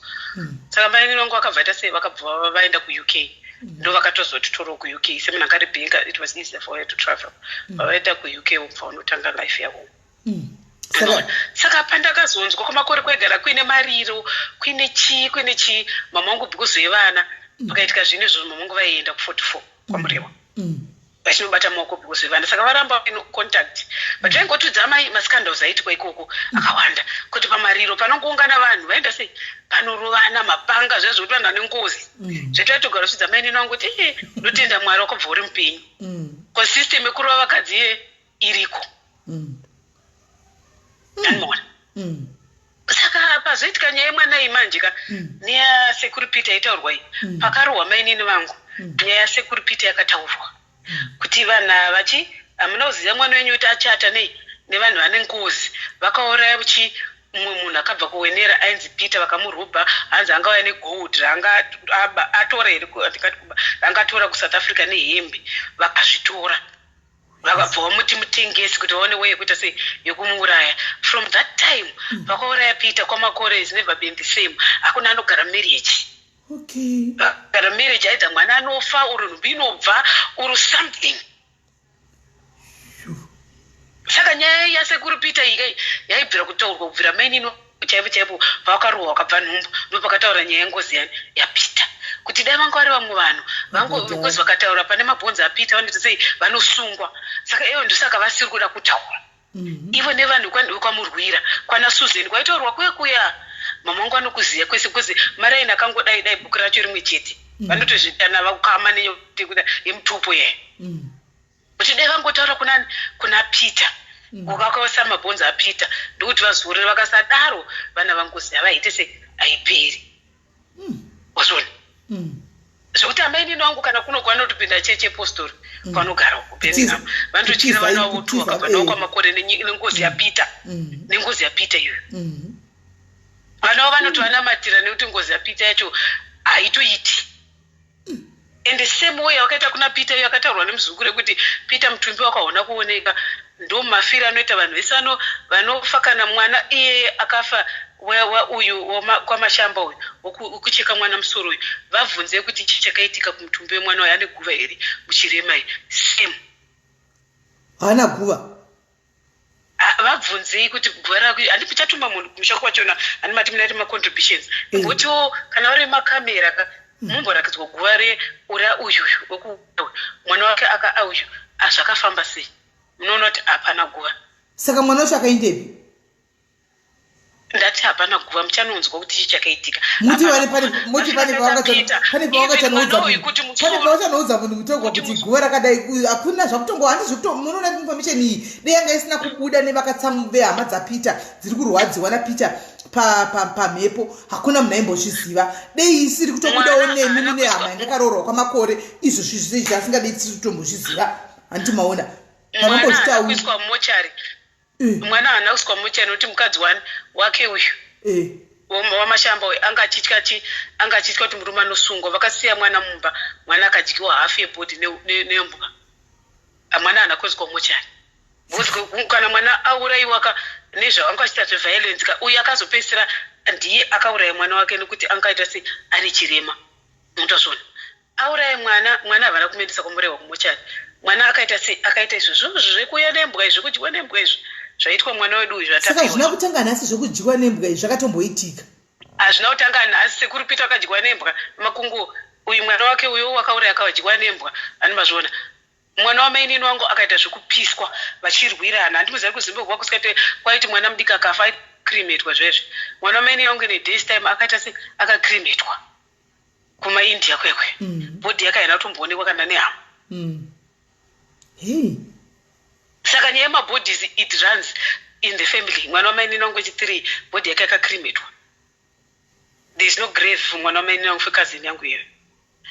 saka mai nini vangu vakabva ita sei vakabva vaenda kuUK ndo vakatozotitoriwo kuUK semunhu angari bhenga it was easier for her to travel vavaenda kuUK ubva unotanga life yavo. Saka pandakazonzwa kwamakore kwegara kuine mariro kuine mama vangu because yevana pakaitika zvino izvozvo mama vangu vaienda ku44 kwamuriwa vachinobata maoko kuzvivanda saka varamba contact but vaingotudza mascandals aitwa ikoko akawanda kuti pamariro panongoungana vanhu vaenda sei panorovana mapanga zvezvekuti vanhu vane ngozi zvetoitogara zvidza mainini wangu kuti ndotenda mwari wakabva uri mupenyu consystem yekurova vakadzi iriko animoona saka pazoitika nyaya yemwana imanjika neyasekuripita yaitaurwa iyi pakarohwa mainini vangu nyaya yasekuripita yakataurwa kuti vanhu vachi hamuna kuziva mwana wenyu kuti achata nevanhu vane ngozi vakauraya mumwe munhu akabva kuwenera ainzi Peter vakamurubha hanzi angauya negold raangatora here rangatora kuSouth Africa nehembe vakazvitora vakabva vamuti mutengesi kuti vaone weye kuita sei yokumuuraya. From that time vakauraya Peter kwamakore is never been the same. Hakuna anogara marriage. Okay. Gara marriage aidha mwana anofa uri nhumbi inobva uri something. Saka nyaya yasekuru Peter iyi yaibvira kutaurwa kubvira mainini chaipo chaipo pavakarohwa vakabva nhumbu ndopakataura nyaya yengozi yaPeter. Kuti dai vanga vari vamwe vanhu vangozi vakataura pane mabhonzo aPeter vanoti sei vanosungwa. Saka ivo ndosaka vasiri kuda kutaura. Ivo nevanhu kwamurwira kwana Susan kwaitaurwa kuya mama wangu anokuziya kwese kwese maraini akangodai bhuku racho rimwe chete vanotozvitana vakama yemutupo ye kuti dai vangotaura kuna Peter ukakaosa mabhonzo aPeter ndokuti vazorera vakasadaro vana vangoziya vaite se aiperi wazona zvekuti amainini wangu kana kunogwana kutopinda cheche postori kwanogara kuBirmingham vandochira vana vavo tu vakabva navo kwamakore nengozi yaPeter nengozi yaPeter iyoyo vana vavo vanotovanamatira nekuti ngozi yaPeter yacho haitoiti ende same way wakaita kuna Peter iyo akataurwa nemuzukuru kuti Peter mutumbi wakaona kuoneka ndo mafira anoita vanhu vese vanofa kana mwana iye akafa uyu kwamashamba uyu ukucheka mwana musoro uyu vabvunze kuti chichakaitika kumutumbi wemwana uyu ane guva here muchirema iyi same haana guva vabvunzei kuti guva rako handipi chatuma munhu kumushako wachona ani mati munaiti macontributions ngotiwo kana vari makamera mumborakidzwa guva reura uyu mwana wake uyu zvakafamba sei munoona kuti hapana guva. Saka mwana wacho akaendepi? Ndati hapana guva muchanonzwa kuti chichakaitika. Muti pane pawachanoudza munhu kutogwa kuti guva rakadai hakuna zvakutongo handi zvekutongo munoona information iyi dei yanga isina kubuda nevakatsamu vehama dzaPeter dziri kurwadziwa naPeter pamhepo hakuna munhu aimbozviziva dei isiri kutobudawo nemi mune hama yangakaroorwa kwamakore izvo zvasingadei kutombozviziva handiti maona kuiswa mochari mwana haana kuiswa mochari nokuti mukadzi wake uyu wamashamba uyu angachitya kuti murume anosungwa vakasiya mwana mumba mwana akadyiwa hafu yebhodhi nembwa mwana haana kuiswa mochari kana mwana aurayiwa nezvaangachita zveviolence uyu akazopedzisira ndiye akauraya mwana wake nekuti angaita se ari chirema mutozvona auraya mwana havana kumendesa kumurehwa kumochari mwana akaita izvo zvekuuya nembwa izvi kudyiwa nembwa izvi zvaitwa mwana wedu uyu zvatapiwa. Saka zvina kutanga nhasi zvekudyiwa nembwa izvi zvakatomboitika? Hazvina kutanga nhasi sekuru Peter akadyiwa nembwa makungu uyu mwana wake uyu wakauraya akadyiwa nembwa ani mazviona mwana wamainini wangu akaita zvekupiswa vachirwirana handimuzari kuZimbabwe kusati kwaiti mwana mudiki akafa aicrematwa zvezvi mwana wamainini wangu nedays time akaita se akacrematwa kumaIndia kwekwe bhodhi yake haina kutomboonekwa kana nehama. Saka nyaya yemabodies it runs in the family. Mwana wamainini wangu wechi3 bhodhi yake yakacrematwa. There is no grave for mwana wamainini wangu cousin yangu iyo.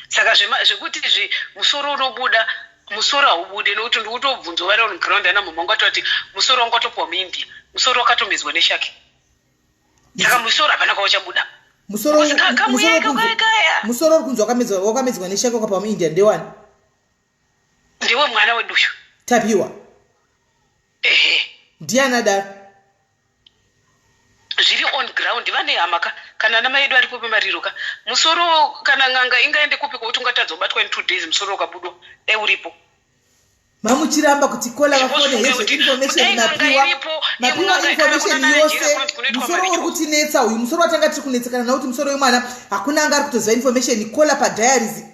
Saka zvekuti musoro unobuda musoro haubude nokuti ndikutobvunzwa vari on ground ana mama wangu atoti musoro wangu watopiwa muIndia musoro wakatomezwa neshake. Saka musoro hapana kwauchabuda. Musoro uri kunzi wakamedzwa neshake wakapiwa muIndia ndewani? Ndiwe mwana wedu uyu Tapiwa. Ndiani adaro? Zviri on ground vane hama kana namai edu aripo pemariroka musoro kana ng'anga ingaende kupi kwekuti ungatadza kubatwa in 2 days musoro ukabudwa dai uripo. Mamuchiramba kuti kola vafone hezvo information napiwa information yose musoro uri kutinetsa uyu musoro watanga tiri kunetsekana nauti musoro wemwana hakuna anga ari kutoziva information kola padiaries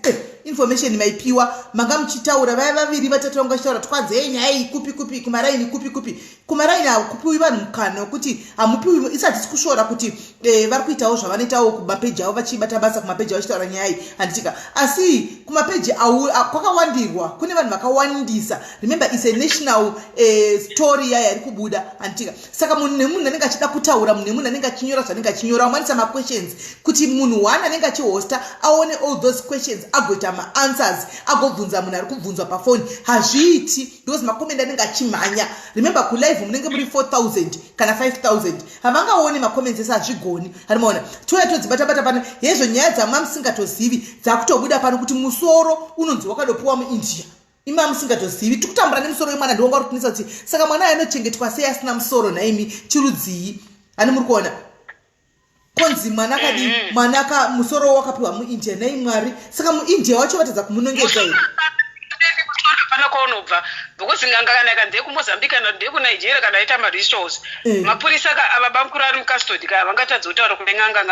information maipiwa manga muchitaura vaya vaviri vatatu vanga chitaura twadze nyaya iyi kupi kumaraini kupi kumaraini akupiwi vanhu mukana wekuti hamupiwi isati tikushora kuti vari kuitawo zvavanoitawo kumapeji avo vachibata basa kumapeji avo chitaura nyaya iyi handitika asi kumapeji kwakawandirwa kune vanhu vakawandisa remember is a national story yaya iri kubuda handitika saka munhu nemunhu anenge achida kutaura munhu nemunhu anenge achinyora zvanenge achinyora awanisa maquestions kuti munhu one anenge achihosta aone all those questions agoita maanswers agobvunza munhu ari kubvunzwa pafoni hazviiti because makomend anenge achimhanya remember kulive munenge muri 4000 kana 5000 havangaoni makomends ese hazvigoni harimaona touya todzibata-bata pano hezvo nyaya dzama musingatozivi dzakutobuda pano kuti musoro unonzi wakadopiwa muindia ima musingatozivi tikutambura nemusoro wemwana ndiwanga uri kunisa kuti saka mwana anochengetwa sei asina musoro naimi chirudzii ani muri kuona konzi mwana kadi mwana musoro wakapiwa muindia nai mwari saka muindia wacho vatadza kumunongedza here pana kwaunobva because nganga kana ikandeye kumozambique kana ndeye kunigeria kana aita marishos mapurisa ava bamukuru ari mukastodi ka vangatadza kutaura kune nganga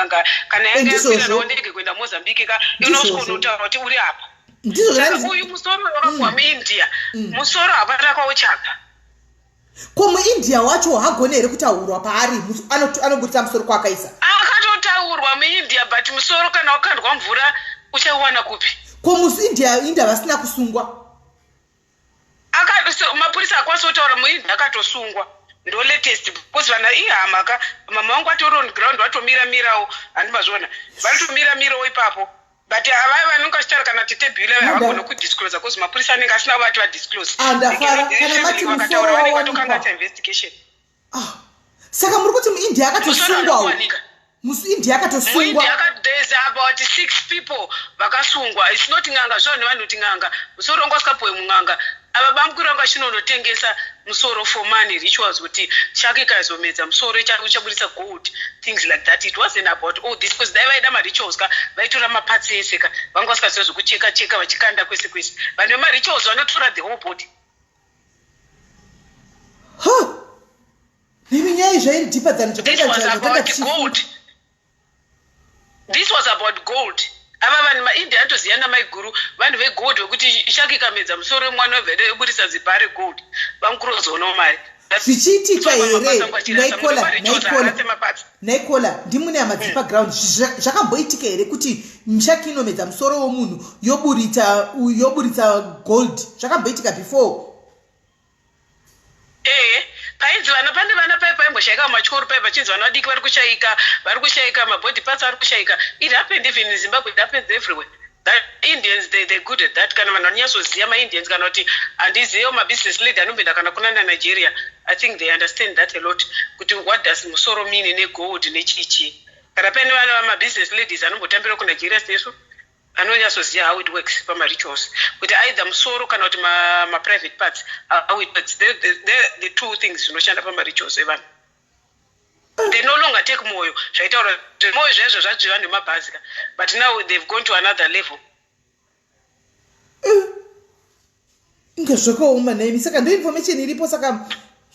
kana yanga yakwira nawo ndege kuenda mozambique ka inosvika unotaura kuti uri apa saka uyu musoro wakapiwa muindia musoro hapana kwauchapa ko muindia wacho hagone here kutaurwa paari anogutisa musoro kwaakaisa akatotaurwa muindia but musoro kana wakandwa mvura uchauwana kupi ko muindia vasina kusungwa mapurisa akwanisa kutaura muindia akatosungwa ndo latest because vana ihamaka mama wangu atori on ground vatomira-mirawo handimazviona varitomira-mirawo ipapo but avai vanonga chitaura kana tetebhile havagona kudisclose because mapurisa anenge asina vati vadisclose vakataura vanenge vatokangatsa investigation saka muri kuti muindia akatosungwawo muindia akatosungwa there's about 6 people vakasungwa it's not nganga zvavo nevanhu kuti nganga musoro wangu asikapuwe munganga ava bamukuru vanga chinondotengesa musoro for money rituals kuti chake ikazomedza musoro ichabudisa gold things like that it wasn't about all this because dai vaida marituals ka vaitora mapatsi ese ka vanga vasikaziva zvokucheka vachikanda kwese vanhu vemarituals vanotora the whole body nemi nyaya izvairi dhipa dzani this was about gold ava vanhu maindia atoziyana maiguru vanhu vegold vekuti shaki ikamedza musoro wemwana wevhede eburisa zipa regold vamukurozonawo mari zvichiitika here naikola ndimune hama dziri paground zvakamboitika here kuti mishaki inomedza musoro womunhu yoburitsa gold zvakamboitika before painzi vana pane vana paimboshaika mumachikoro pai vachinzi vana vadiki vari kushaika mabody parts ari kushaika it happened even in Zimbabwe, it happens everywhere. That Indians they're good at that kana vanhu vanonyatsoziva maindians kana kuti handizivewo mabusiness leader anombenda kana kunana Nigeria. I think they understand that a lot kuti what does musoro mean negold nechichi kana paine vana vamabusiness ladies anombotambira kuNigeria seso anonyatsoziva how it works pamarituals kuti either musoro kana kuti ma-private parts how it works the two things zvinoshanda pamarituals evanhu they no longer take moyo zvaitaura moyo zvaizvo zvadziva nemabhazi but now they've gone to another level inge zvakaoma naimi saka ndo information iripo saka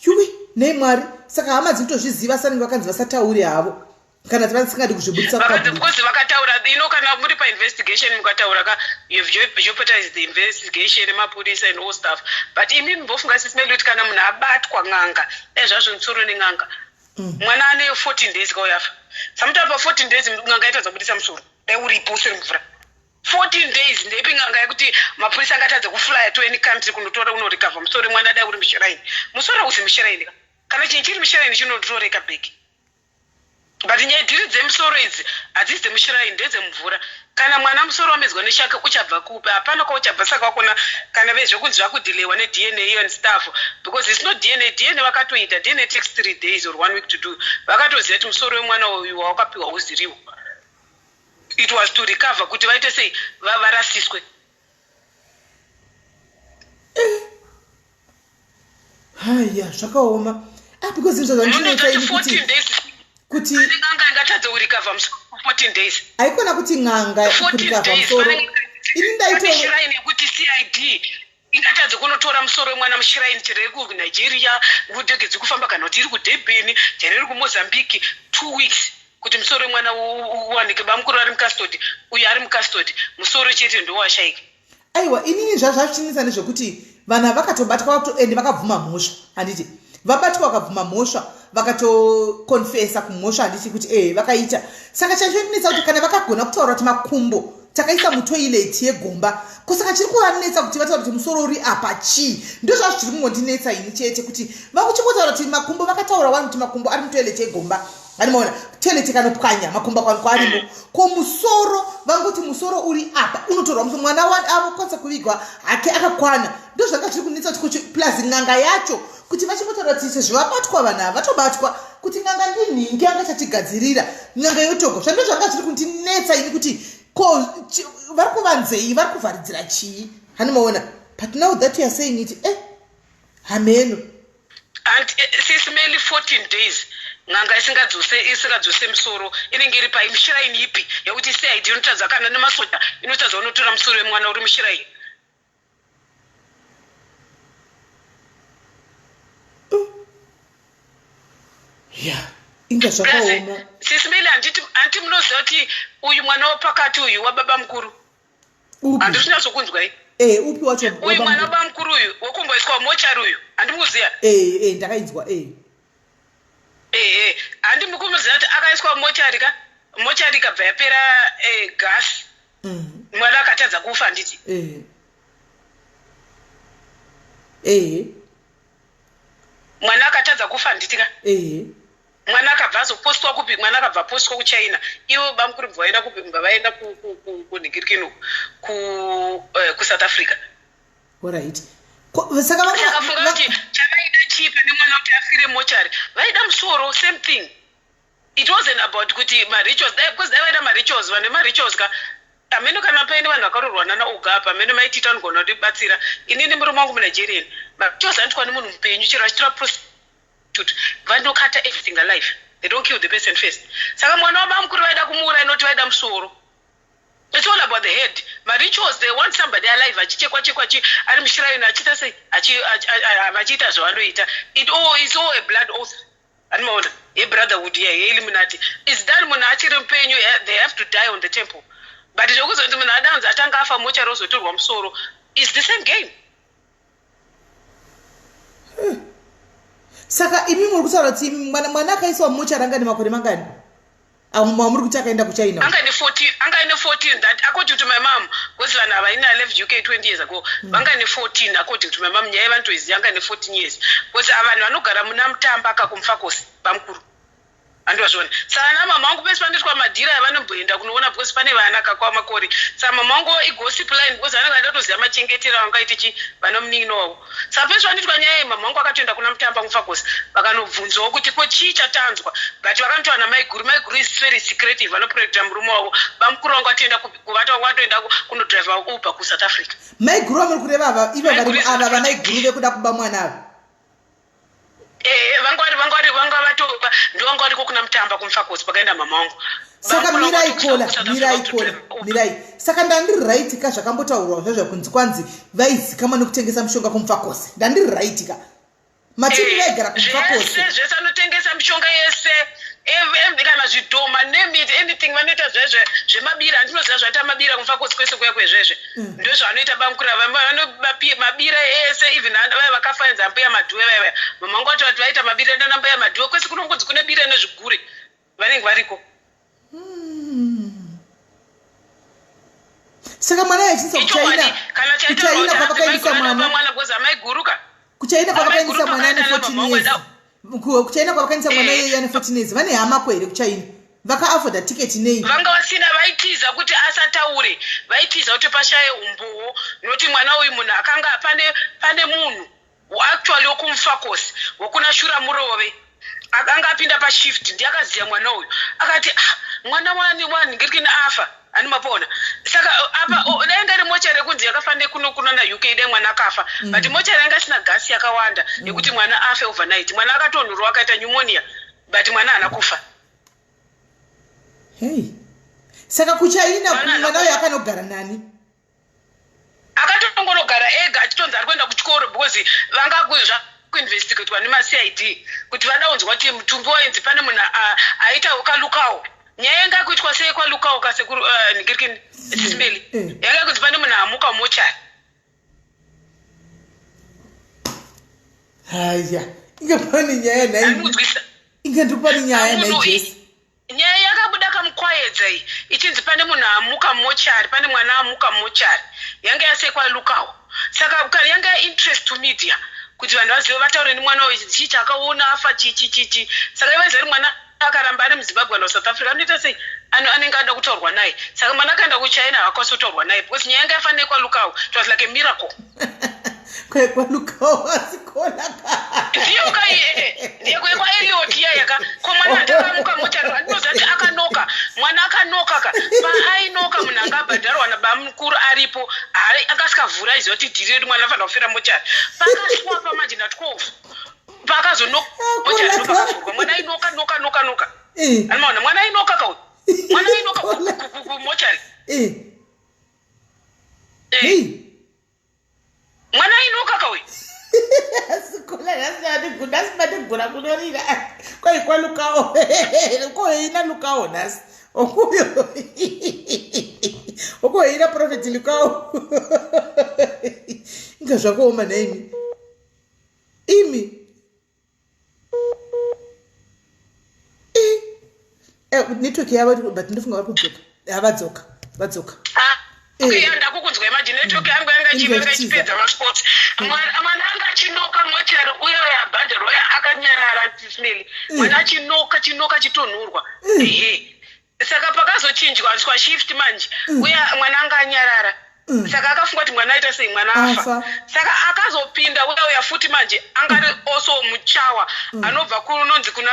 yuwi nei mwari saka hama dzikutozviziva sanenge vakanzi vasatauri havo kana dzavasingadi kuzvibudisa because vakataura kana muri painvestigation mukataura ka you've jeopardized the investigation emapurisa and all stuff but imi mbofunga sisimeli kuti kana munhu abatwa ng'anga zvazvo musoro neng'anga mwana ane 14 days kauyafa samutapa 14 days ng'anga yaitadza kubudisa musoro dai uripo usiri mvura 14 days ndeipi ng'anga yekuti mapurisa angatadze kuflya to any country kunotora unorecover musoro mwana dai uri mushiraini musoro hausi mushiraini kana chinhu chiri mushiraini chinotoreka bheki but nyaya dhiri dzemusoro idzi hadzisi dzemushiraini ndedzemvura kana mwana musoro wamedzwa neshaka uchabva kupi hapana kwauchabva saka wakona kana vezvekunzi zvakudhilewa nedna and stuff because it's not dna vakatoita dna takes 3 days or 1 week to do vakatoziva kuti musoro wemwana uyu wawakapiwa uziriwo it was to recover kuti vaite sei varasiswe haya zvakaoma because kuti ng'anga ingatadze kurikavha musoro 14 days haikona kuti ng'anga kurikavha musoro ini ndaitoshiraini yekuti cid ingatadze kunotora musoro wemwana mushiraini chero kunigeria ndege dzikufamba kana kuti iri kudurban chero iri kumozambique 2 weeks kuti musoro wemwana uwanike bamukuru ari mukastodi uyu ari mukastodi musoro chete ndowashaika aiwa inini zvazvachinisa nezvekuti vana vakatobatwa ende vakabvuma mhosva handiti vabatwa vakabvuma mhosva vakatokonfesa kumhosva handiti kuti vakaita saka chazvinetsa kuti kana vakagona kutaura kuti makumbo takaisa mutoileti yegomba kusaka chiri kuvanetsa kuti vataura kuti musoro uri apa chii ndo zvazvo zviri kungondinetsa ini chete kuti vakuchingotaura kuti makumbo vakataura wani kuti makumbo ari mutoileti yegomba animaona toileti kanopwanya makumbo kwarimo ko musoro vangoti musoro uri apa unotorwa mwana avokwanisa kuvigwa hake akakwana ndo zvanga zviri kunetsa kuti plus n'anga yacho kuti vachingotaura kuti sezvovabatwa vanhu ava vatobatwa kuti n'anga ndinhingi anga chatigadzirira n'anga yotogo zvando zvanga zviri kundinetsa ini kuti ko vari kuvanzei vari kuvharidzira chii hanimaona but now that you are saying it hameno and sisimeli 14 days n'anga isingadzose musoro inenge iri paimishiraini ipi yekuti CID inotadza kana nemasoja inotadza unotora musoro wemwana uri mushiraini inga zvakaoma sisimeli handiti munoziva kuti uyu mwana wapakati uyu wababa mukuru handiti kunyazokunzwa upi wacho uyu mwana wababa mukuru uyu wokumboiswa mochari uyu handimuziva ndakainzwa handimukumuziva kuti akaiswa mochari ikabva yapera gasi mwana akatadza kufa handiti mwana akatadza kufa handitika mwana akabva azopostwa kupi mwana akabva apostwa kuchina ivo bamukuru bva vaenda kupi bva vaenda kunhingirikino kusouth africa alright akafunga kuti chavaida chii pane mwana kuti afire mochari vaida musoro same thing it wasn't about kuti marituals because dai vaida marituals vane marituals ka amene kana paine vanhu vakarorwana naugapa amene maitita anogona kutibatsira inini murume wangu munigerian marituals anditwa nemunhu mupenyu chero achitora prostitute vanokata everything alive they don't kill the person first saka mwana wabamukuru vaida kumuura inoti vaida musoro. It's all about the head. My rituals, they want somebody alive. It is all a blood oath. And more, a brotherhood, Illuminati. It's that monarchy paying you, they have to die on the temple. But it's also the Manadans, Atangafa, Mocharos, to Romsoro. It's the same game. Saka, imi murkusara team, manaka is one Mocharanga Makorimangani. Mamuru kuchakaenda kuchina. Anga ni 14 that according to my mom because when I left UK 20 years ago anga ni 14 according to my mom nyaiva to is anga ni 14 years because avanhu vanogara muna mutamba akakumfakosi bamukuru andozvona saka na mama wangu pesi pandiswa madhira yavanomboenda kunoona because pane vana kakwa makori saka mama wangu igossip line because anenge aida kutoziva machengetero vangaita chi vanomunin'ino wavo saka pesi pandiswa nyaya mama wangu akatoenda kuna mutamba kumfakosi vakanobvunzawo kuti ko chii chatanzwa but vakanotaura maiguru is very secretive vanoprojecta murume wavo bamukuru wangu atoenda kuvata wangu atoenda kunodriva uber kusouth africa maiguru vamuri kureva ava ivo ava vamaiguru vekuda kuba mwana ava vanga vatoba ndovanga variko kuna mutamba kumfakosi pakaenda mama wangu saka mirai saka ndandiri right ka zvakambotaurwa zvazvo kunzi kwanzi vaizikamwa nekutengesa mishonga kumfakosi ndandiri right ka matiri vaigara kumfakosi zvese anotengesa mishonga yese kana zvidhoma nemiti anything vanoita zvemabira handinoziva zvaita mabira kumfakosi kwese kuya kwezvezve ndozvanoita bamukura mabira ese even vaya vakafaenza mbuya madhuwe vaya mama wangu vati vaita mabira ndana mbuya madhuwe kwese kunongodzi kune bira nezvigure vanenge variko saka mwana yachinisa kuchaina kwavakaendisa mwana because amaiguruka kuchaina kwavakaendisa mwana ane 14 years kuchaina kwavakaendisa mwana iyoyo ane 14 years vane hama kwere kuchaina vakaafoda tiketi nei vanga vasina vaitiza kuti asataure vaitiza kuti pashaye umbuwo noti mwana uyu munhu akanga pane munhu actually wokumfakosi wokuna shura murove akanga apinda pashift ndiakaziya mwana uyu akati mwana wani ngirikini afa ani mapona saka apa dainga ri mochari rekunzi yakafanire kuno na UK dai mwana akafa but mochari yanga isina gasi yakawanda yekuti mwana afe overnight mwana akatonhurwa akaita pneumonia but mwana anakufa hey saka kuchaina mwana uyu akanogara nani akatongonogara ega achitonzi ari kuenda kuchikoro because vanga kuinvestigatwa nemacid kuti vadaunzwa kuti mutumbi wainzi pane munhu aita ukalukawo nyaya yanga kuitwa sei kwaluka ukasekuru nikirikini sisimeli yanga kuti pane munhu amuka mochari haya ingapani nyaya nai ingandipani nyaya nai Jesi nyaya yakabuda kamukwaedza iyi ichinzi pane munhu amuka mochari pane mwana amuka mochari yanga yasekwa lukawo saka yanga interest to media kuti vanhu vazive vataure nemwana chii chakaona afa chichi saka ivaizari mwana akaramba ari muzimbabwe kana south africa anoita sei anenge ada kutaurwa naye saka mwana akaenda kuchina hakwanisi kutaurwa naye because nyaya yanga yafanira kwalukawo it was like a miracle kwalukawo asikona ndiyo kwa Elliot yaka ko mwana ndakamuka mochari andozati akanoka mwana akanoka ka paainoka munhu angabhadharwa nabamukuru aripo akasikavhura izoti dhiri redu mwana afanira kufira mochari pakaswa pamanje na 12 pakazonoka mochari nopakavhurwa mwana ainoka anomaona mwana ainoka kauyu mwana ainoka mochari mwana ainoka kauyu sikula nasimatigula kunorira kwaikwalukawo koina lukawo nasi okoina profeti lukawo inga zvakaoma naimi network yava but ndofunga vadzoka ndakukunzwa imagine network yangu yanga chipedza masports mwana anga achinoka mochari uyo yabhandharwa akanyarara smeli mwana achinoka chitonhurwa saka pakazochinjwa swa shift manje uya mwana anga anyarara saka akafunga kuti mwana aita sei mwana afa saka akazopinda uya futi manje angari also muchawa anobva kunonzi kuna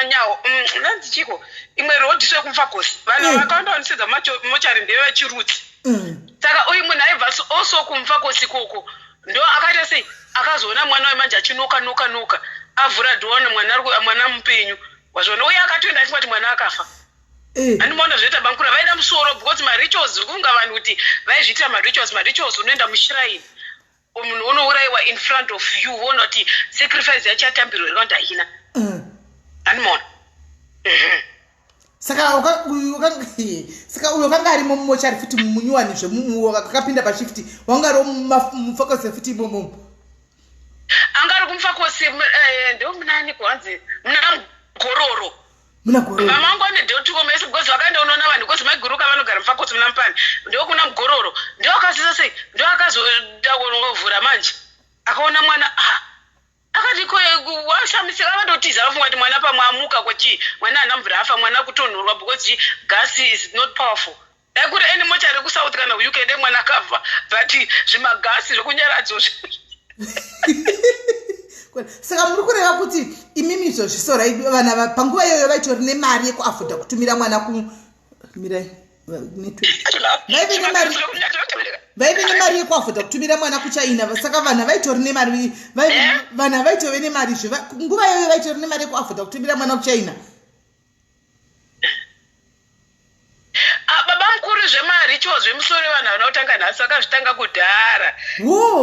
nyawo nanzi chiko imwe rodhi sekumfagosi vanhu vakaenda vanosedza mochari ndevechirutsi saka uyu munhu aibva also kumfagosi koko ndo akaita sei akazoona mwana wemanje achinoka avhura dhona mwana mupenyu wazvona uye akatoenda achifunga kuti mwana akafa handimaona zvoita bamukura vaida musoro because marituals kunga vanhu kuti vaizviita marituals unoenda mushiraini munhu unourayiwa in front of you uona kuti sacrifice yacho yatambirwa ironda haina handimaona saka uyo kanga arimo mumochari futi munyuwani zvakapinda pashifti wangari mufokose futi imomo angari kumufokose ndo munani kwanzi muna gororo mama wangu ane ndotukomesi because vakaenda unoona vanhu because maiguruka vanogara mufokose muna mupani ndo kuna mugororo ndo akazisa sei ndo akazoda kunovhura manje akaona mwana akati washamisika vandotiza vafunga kuti mwana pamwamuka kwachi mwana ana mvura afa mwana kutonhorwa because gas is not powerful dai kuri eni mochari kusouth kana UK dai mwana akafa but zvimagasi zvekunyaradzo saka muri kureva kuti imimi izvozvi so right vana panguva iyoyo vaitori nemari yekuafodha kutumira mwana kumirai vaive nemari yekuafodha kutumira mwana kuchina saka vanhu vaitori nemari vanhu vaitove nemari nguva iyoyo vaitori nemari yekuafodha kutumira mwana kuchina baba mukuru zvemaricho zvemusoro vanhu vanotanga nhasi vakazvitanga kudhara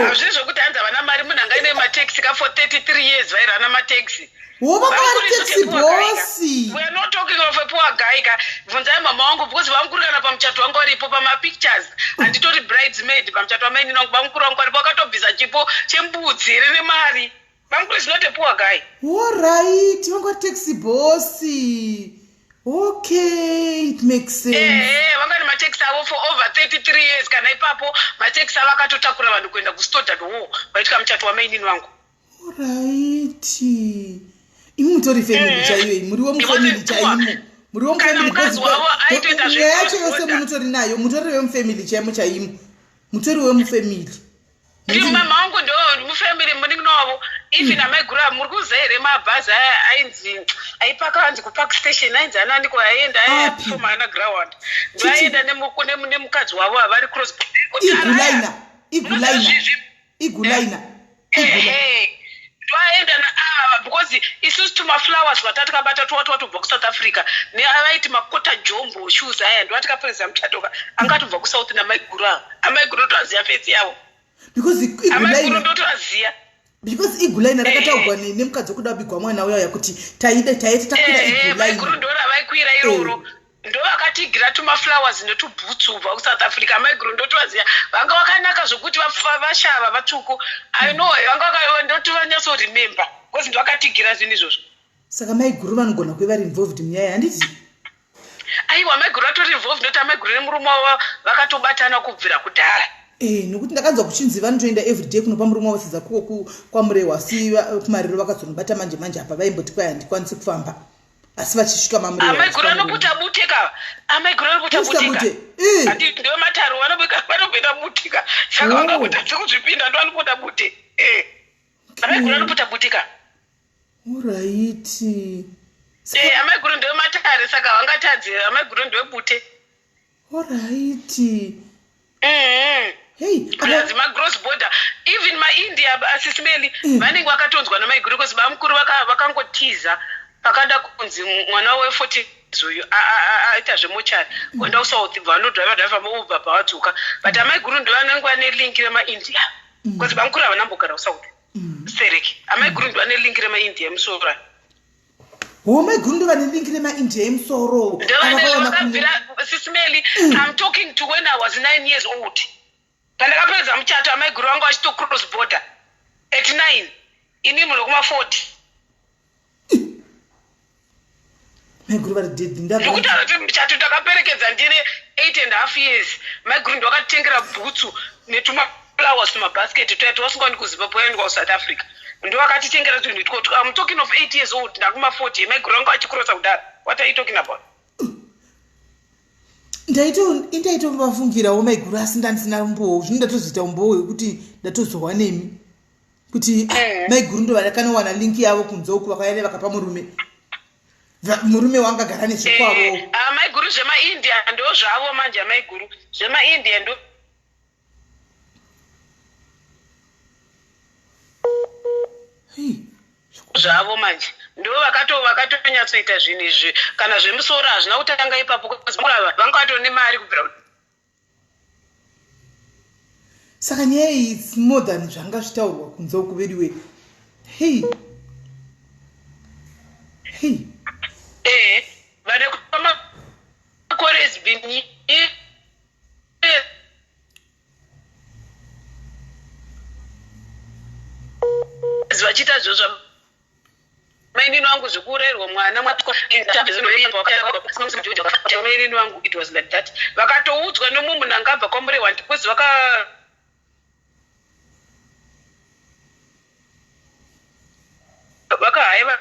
hazvii zvokuti hanzi havana mari munhu angaine mataxi ka for 33 years vairana mataxi vanga vari taxi bosi we are not talking of a poor guy ka bvunzai mama wangu because vamukuru kana pamuchato wangu aripo pamapictures handitori bridesmaid pamuchato wamainini wangu vamukuru wangu aripo akatobvisa chipo chembudzi rine mari vamukuru is not a poor guy alright vanga vari taxi bosi okay it makes sense vangari mataxi avo for over 33 years kana ipapo mataxi avo akatotakura vanhu kuenda kustodard war vaitika muchato wamainini wangu alright imi mutori family chaiyo muriwo mufamily chaimo muriwo mufamily yacho yose munotori nayo mutori wemufamily chaimo chaimo mutori wemufamily mama wangu ndo mufamily muninginavo even amaigura muri kuziva here mabhazi aya ainzi aipaka anzi kupark station ainzi anandiko aenda ayafoma ana ground ndo aenda nemukadzi wavo avari cross igulaina ndo aenda because isusu tumaflowers vatatikabata towatobva kusouth africa neavaiti makota jombo shoes aya ndo atikapurisa muchatoka angatobva kusouth namaiguru avo amaiguru toaziva fesi yavo amaiguru ndotoaziya because igulaina rakataugwa nemukadzi wekuda kubigwa mwana uya kuti taida taita takwira igulaina vaiguru ndora vaikwira iroro ndovakatigira tumaflowers netubhutsu ubva kuSouth Africa. Maiguru ndotovaziva vanga vakanaka zvokuti vashava vatsvuku. I know vanga ndotovanyatsoremember because ndovakatigira zvinhu izvozvo. Saka Maiguru vanogona kuva vari involved munyaya handiti? Aiwa, Maiguru atori involved noti Maiguru nemurume wavo vakatobatana kubvira kudhara. Nokuti ndakanzwa kuchinzi vanotoenda everyday kunopa murume wavo sedza kwamurehwa asi kumariro vakazonobata manje apa vaimboti kwai handikwanisi kufamba asi vachisvika mamurehwa. Maiguru anopota butika. Maiguru anopota butika. Handi ndiwe mataro vanopinda butika. Saka vangakutadzi kuzvipinda ndo anopota bute. Maiguru anopota butika. Alright. Maiguru ndiwe matare saka vangatadzi Maiguru ndiwe bute. Alright. Hey, as my cross border, even my India assismeli, vanenge vakatonzwa naMaiguru because bamukuru vakangotiza pakada kunzi mwana we40 zuyu aita zvemochari kwenda kuSouth vanodriver mauber pavadzoka but Maiguru ndo vanenge vane link remaIndia because bamukuru havanambogara kuSouth Sereki. Maiguru ndo vane link remaIndia musora. Maiguru ndo vane link remaIndia musoro. Sismeli, I'm talking to when I was 9 years old. Pandakapedza muchato Maiguru wangu achito cross border at 9 ini mulokuma 40. Maiguru vari dead ndakutaura kuti muchato takaperekedza ndine 8.5 years. Maiguru ndo akatengera bhutsu netuma-flowers mumabhasiketi toyati wasingoni kuZimbabwe yaendwa kuSouth Africa. Ndo akatitengera zvinhu itikotu. I'm talking of 8 years old ndakuma 40. Maiguru wangu achikrosa kudara. What are you talking about? Ndaitombavungirawo Maiguru asi ndandisina umbowo zvino ndatozoita umbowo wekuti ndatozowa nemi kuti Maiguru ndo vakanowana linki yavo kunze uku vakaenda vakapa murume wangagara nezvekwavo. Maiguru zvemaIndia ndo zvavo manje. Maiguru zvemaIndia ndo zvavo manje ndo vakatonyatsoita zvinhu izvi kana zvemusoro hazvina kutanga ipapo vanga vatone mari kubvira. Saka nyaya iyi it's more than zvanga zvitaurwa kunze uku veriwe. Vane kumakore has been vachiita zvozvo mainini wangu zvekurerwa mwana mainini wangu it was like that. Vakatoudzwa nomunhu angabva kwamurehwa ndikozi vakahaiva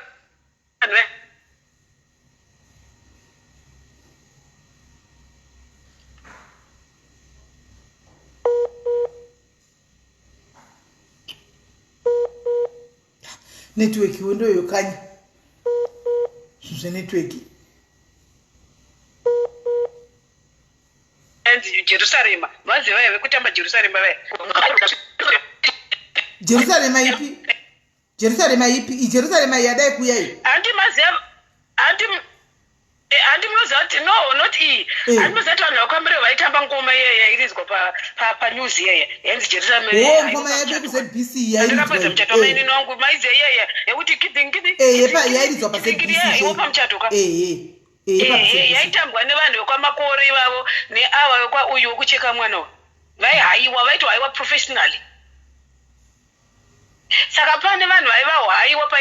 network wendoyo kanya zvenetwork Jerusalem maziva here kutamba Jerusalem vaya Jerusalem ipi Jerusalem yadai kuya iyi andimaziva andimunoziva kuti no not iyi andimunoziva kuti vanhu vakamurehwa vaitamba ngoma yairizwa panews yeye yanzi Jerusalem ngoma yaive kuZBC yandakapedza muchato wamainini wangu maiziva yeye yekuti kidhingidi yairizwa paZBC pamuchato ka yaitambwa nevanhu vekwamakore ivavo neava vekwauyu wekucheka mwana vaihaiwa vaiti haiwa professionally. Saka pane vanhu vaivahaiwa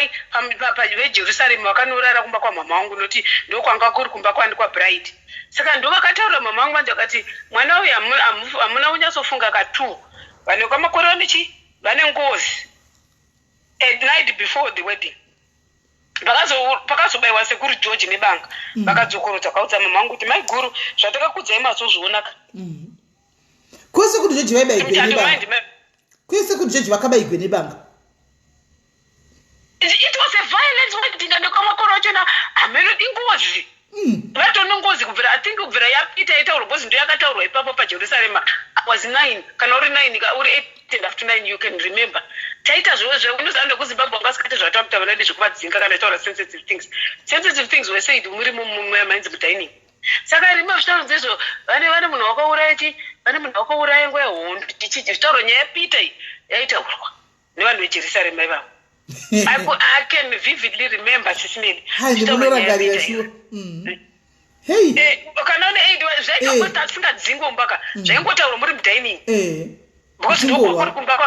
veJerusalem vakanorara kumba kwamama vangu noti ndokwanga kuri kumba kwandi kwaBride. Saka ndo vakataura mama vangu vanje vakati mwana uyu hamuna kunyatsofunga ka2 vanhu vekwamakore vanechi vane ngozi at night before the wedding. Pakazobayiwa sekuri George nebanga vakadzokorota kaudza mama vangu kuti Maiguru zvatakakudzai mazozvionaka. Kwese kuti George vaibayigwe nebanga. Kwese kuti George vakabayigwe nebanga. It was a violence wedding and kwamakorwa achona hameno ingozi. Vatone ngozi kubvira I think kubvira yapita itaurwa because ndo yakataurwa ipapo paJerusalem. I was 9 kana uri 9 uri 8 after 9 you can remember. Taita zvozvo unoziva kuZimbabwe wangasikati zvatapita vanodi zvekuvadzinga kana taura sensitive things were said muri mumainzi mudaining. Saka rima zvitauro ndizvo vane munhu wakauraya vane munhu wakauraya nguva yehondo tichiti zvitauro nyaya yapita iyi yaitaurwa nevanhu veJerusalem ivavo. I can vividly remember Sisimeli. Hey. Kana une aid zvaita singadzingwa mpaka zvaingotaurwa muri mudining. Because ndokuri kumba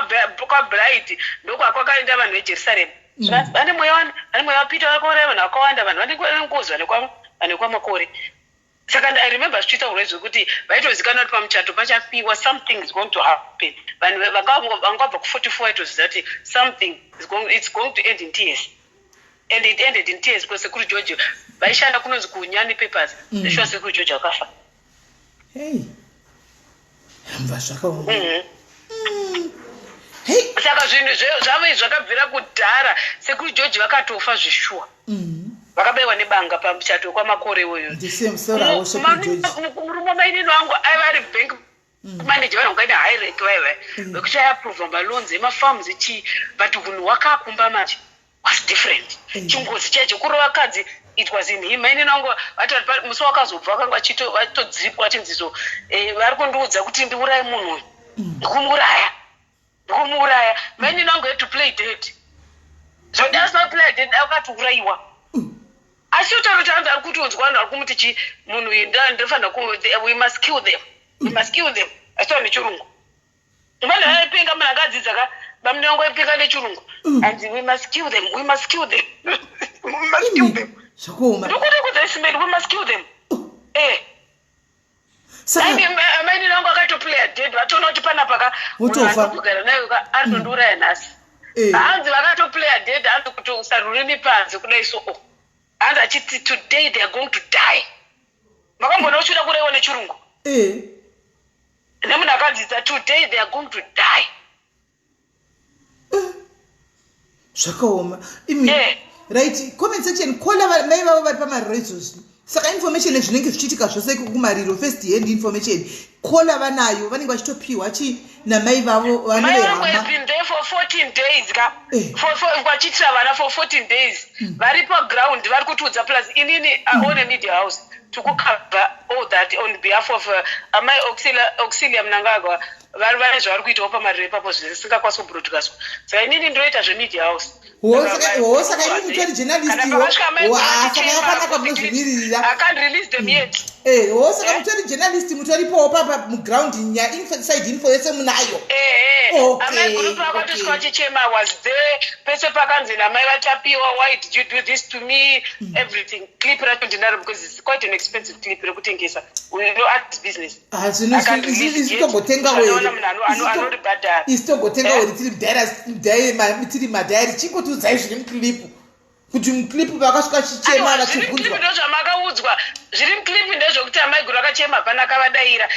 kwa bride ndoko kwakaenda vanhu veJerusalem. Vane mweya wapita wakore vanhu vakawanda vanhu vanengozwa nekwamakore. Saka I remember zvichitaurwa zvekuti vaitozikanwa kuti pamuchato pachapiwa something is going to happen. Vanhu vangabva ku44 it was that something it's going to end in tears. And it ended in tears because Sekuru George vaishanda kunonzi kunyani papers zvishwa Sekuru George akafa. Hey. Mva zvakaoma. Hey. Saka zvinhu zvave zvakabvira kudhara Sekuru George vakatofa zvishwa. Vakabewa nebanga pamuchato kwamakore iwoyo. Murume mainini wangu aiva ari bank manager vanhu vakaita high rank vaive vekuti aiapprova maloans emafarms echi but hunhu hwakakumba manje was different. Chingozi chacho kurova kadzi it was in him. Mainini wangu vatoti musi wakazobva vakanga vachitodzipwa chinzizo vari kundiudza kuti ndiuraye munhu ndikumuuraya. Mainini wangu had to play dead. So does not play dead akatourayiwa. Asi utauro chanzi ari kutonzwa vanhu vari kumuti chi munhu ndinofanira we must kill them. Asi nechirungu. Vanhu vaipinga munhu akadzidza bamune wangu aipinga nechirungu. And we must kill them. Zvakaoma. Ndokuti kudzaismeli we must kill them. Maini wangu akatoplaya dead vatoona kuti panapa munhu nayo aritondiuraya nhasi. Hanzi vakatoplaya dead hanzi kuti usarurimi panze kudai so. And achiti today they are going to die. Makambona uchuda kuraiwa nechirungu. Nemunhu akadzidza today they are going to die. Zvakaoma. Right, comment section kola mai vavo vari pamarezos. Saka information zvinenge zvichiitika zvose kumariro first hand information kola vanayo vanenge vachitopiwa namai vavo vanehama. Has been there for 14 days vachitira vana for 14 days vari paground vari kutiudza plus inini own a media house to cover all that on behalf of amai Auxilia Mnangagwa vari vane zvavari kuitawo pamariro ipapo zvisingakwanisi kubroadcastwa. Saka inini ndinoita zvemedia house. Saka inini mutori journalist saka yakanaka munozvimirira. I can't release them yet. Saka mutori journalist mutoripowo papa muground inside info yese munayo. Amai group akatiswa vachichema was there pese pakanzi namai vatapiwa why did you do this to me everything. Clip racho ndinaro because it's quite an expensive clip rekutengesa. We know art business. Isitogotenga tiri madhairi chingotiudzai zviri muklipu kuti muklipu vakasvika chichema vachibvunzwa. Zvamakaudzwa zviri muklipu ndezvokuti amai guru akachema hapana akavadaira.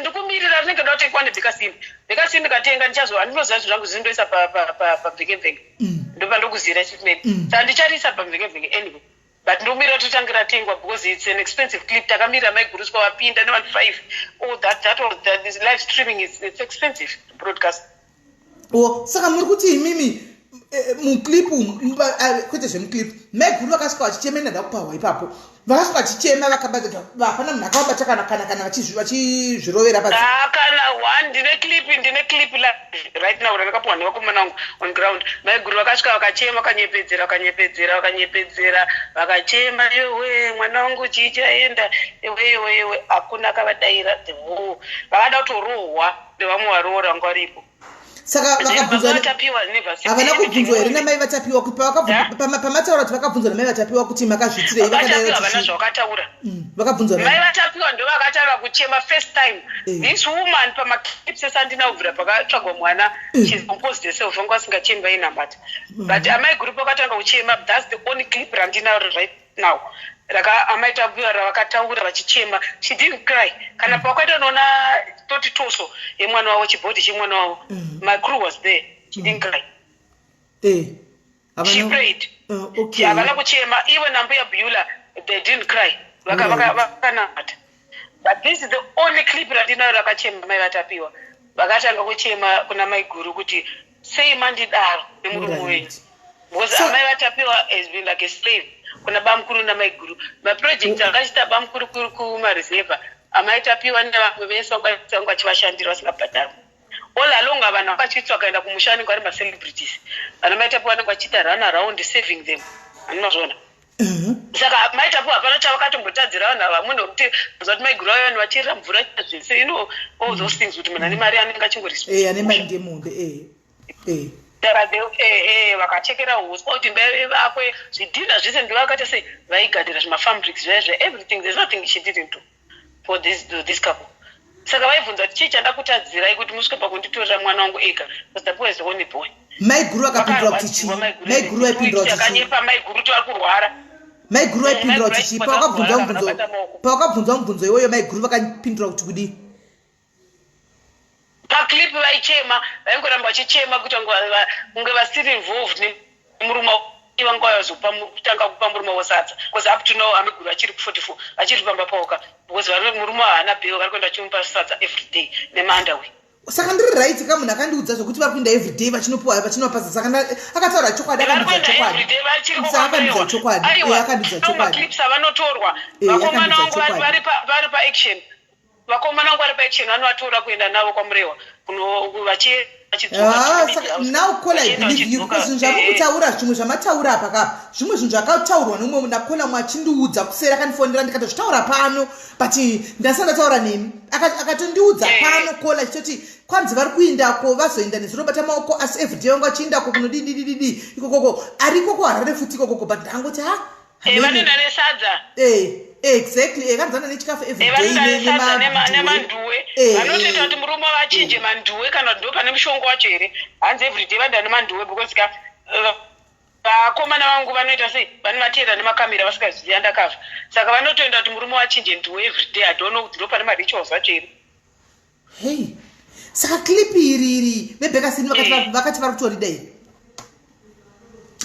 Ndikumirira rinenge ndoda kutengwa nebhekasimbi katenga ndinoziva zvangu zindoisa pabhekebheke ndopandokuzira chitimeni saka ndicharisa pabhekebheke anyway. But ndomirira totangira tengwa because it's an expensive clip. Takamira mai guru swa wapinda ne 15. Oh that this live streaming it's expensive to broadcast. Saka muri kuti imimi muklipu kwete zvemuklipu mai guru vakasvika vachichema nenda kupawa ipapo vakasvika vachichema vakabata vapana munhu akavabata kana vachizvirovera pasi. Kana one ndine clip right now rakapuwa nevakomana wangu on ground. Mai guru vakasvika vakachema vakanyepedzera vakachema yewe mwana wangu chichaenda yewe hakuna akavadaira the whole vakada kutorohwa nevamwe varoora vanga varipo. Saka vakabvunzwa havana kubvunzwa here namai vatapiwa pamataura kuti vakabvunzwa namai vatapiwa kuti makazviitirei havana zvavakataura. Vakabvunzwa mai vatapiwa ndo vakataura kuchema first time. This woman pamaklips esandinaubvira pakatsvagwa mwana she's composed herself vanga vasingachemi vainambata but amai group vakatanga kuchema. That's the only clip randinaura right now amai tapiwa ravakataura vachichema. She didn't cry kana pakaita noona toti toso yemwana wavo chibhodi chemwana wavo. My crew was there. She didn't cry. She prayed. Havana kuchema. Even Nambuya Beulah, they didn't cry. Vakanamata. But this is the only clip randinaura rakachema mai vatapiwa. Vakatanga kuchema kuna mai guru kuti sei mandidaro nemurume wenyu. Because amai vatapiwa has been like a slave. Kuna bamukuru namai guru. Maproject akachita bamukuru kumareserva. Amai tapiwa nevamwe vese vakanga vachivashandira vasingabhadharwa. All along vanhu vakachitswa kaenda kumushani kwari macelebrities. Vanhu maitapiwa vanenge vachiita run around saving them. Andinozvona. saka maitapo hapana chavakatombotadzira vanhu ava munhu wekuti zoti maiguru avo vanhu vachirira mvura zvese all those things kuti munhu ane mari anenge ane mari ngemunde vakachekera uswa kuti mbeve vakwe zvidhina zvese ndivakati sei vaigadhira zvimafabrics zvezve everything there's nothing she didn't do for this couple. Saka vaibvunza kuti chii chandakutadzirai kuti musvike pakunditorera mwana wangu ega because the boy is the only boy. Maiguru akapindura kuti chii? Maiguru aipindura kuti chii? Akanyepa maiguru kuti vari kurwara. Maiguru aipindura kuti chii? Pawakabvunza mubvunzo iwoyo maiguru vakapindura kuti kudii? Paclip vaichema vaingoramba vachichema kuti kunge vasiri involved nemurume vanga vazotanga kupa murume wosadza because up to now amiguru achiri ku44 achiri pamba pauka because murume haana bheo vari kuenda chimupa sadza everyday nemandawe. Saka ndiri right kamunhu akandiudza zvokuti vari kuenda everyday vachinopa saka akataura chokwadi akandidza chokwadi vanotorwa vakomana vangu vari paaction vakomana vangu vari paaction vanovatora kuenda navo kwamurewa now Kola I believe you because zvamukutaura zvimwe zvamataura apa kapa zvimwe zvinhu zvakataurwa nomwe naKola mwachindiudza kuseri akandifonera ndikatozvitaura pano but ndasanga taura nemi akatondiudza pano Kola chitoti kwanzi vari kuindako vazoenda nezvinobata maoko asi everyday vangu vachiindako kunodidididi ikokoko arikoko Harare futi ikokoko but ndangoti vanoenda nesadza exactly kanzana nechikafu everyday nemanduwe vanotoita kuti murume vachinje manduwe kana ndo pane mushongo wacho here hanzi everyday vanda nemanduwe because vakomana vangu vanoita sei vanovatera nemakamera vasingazivi andakava saka vanotoenda kuti murume vachinje nduwe everyday adono kuti ndo pane marituals vacho here. Hey, saka clip iri vebhekasini vakati vari kutorida iri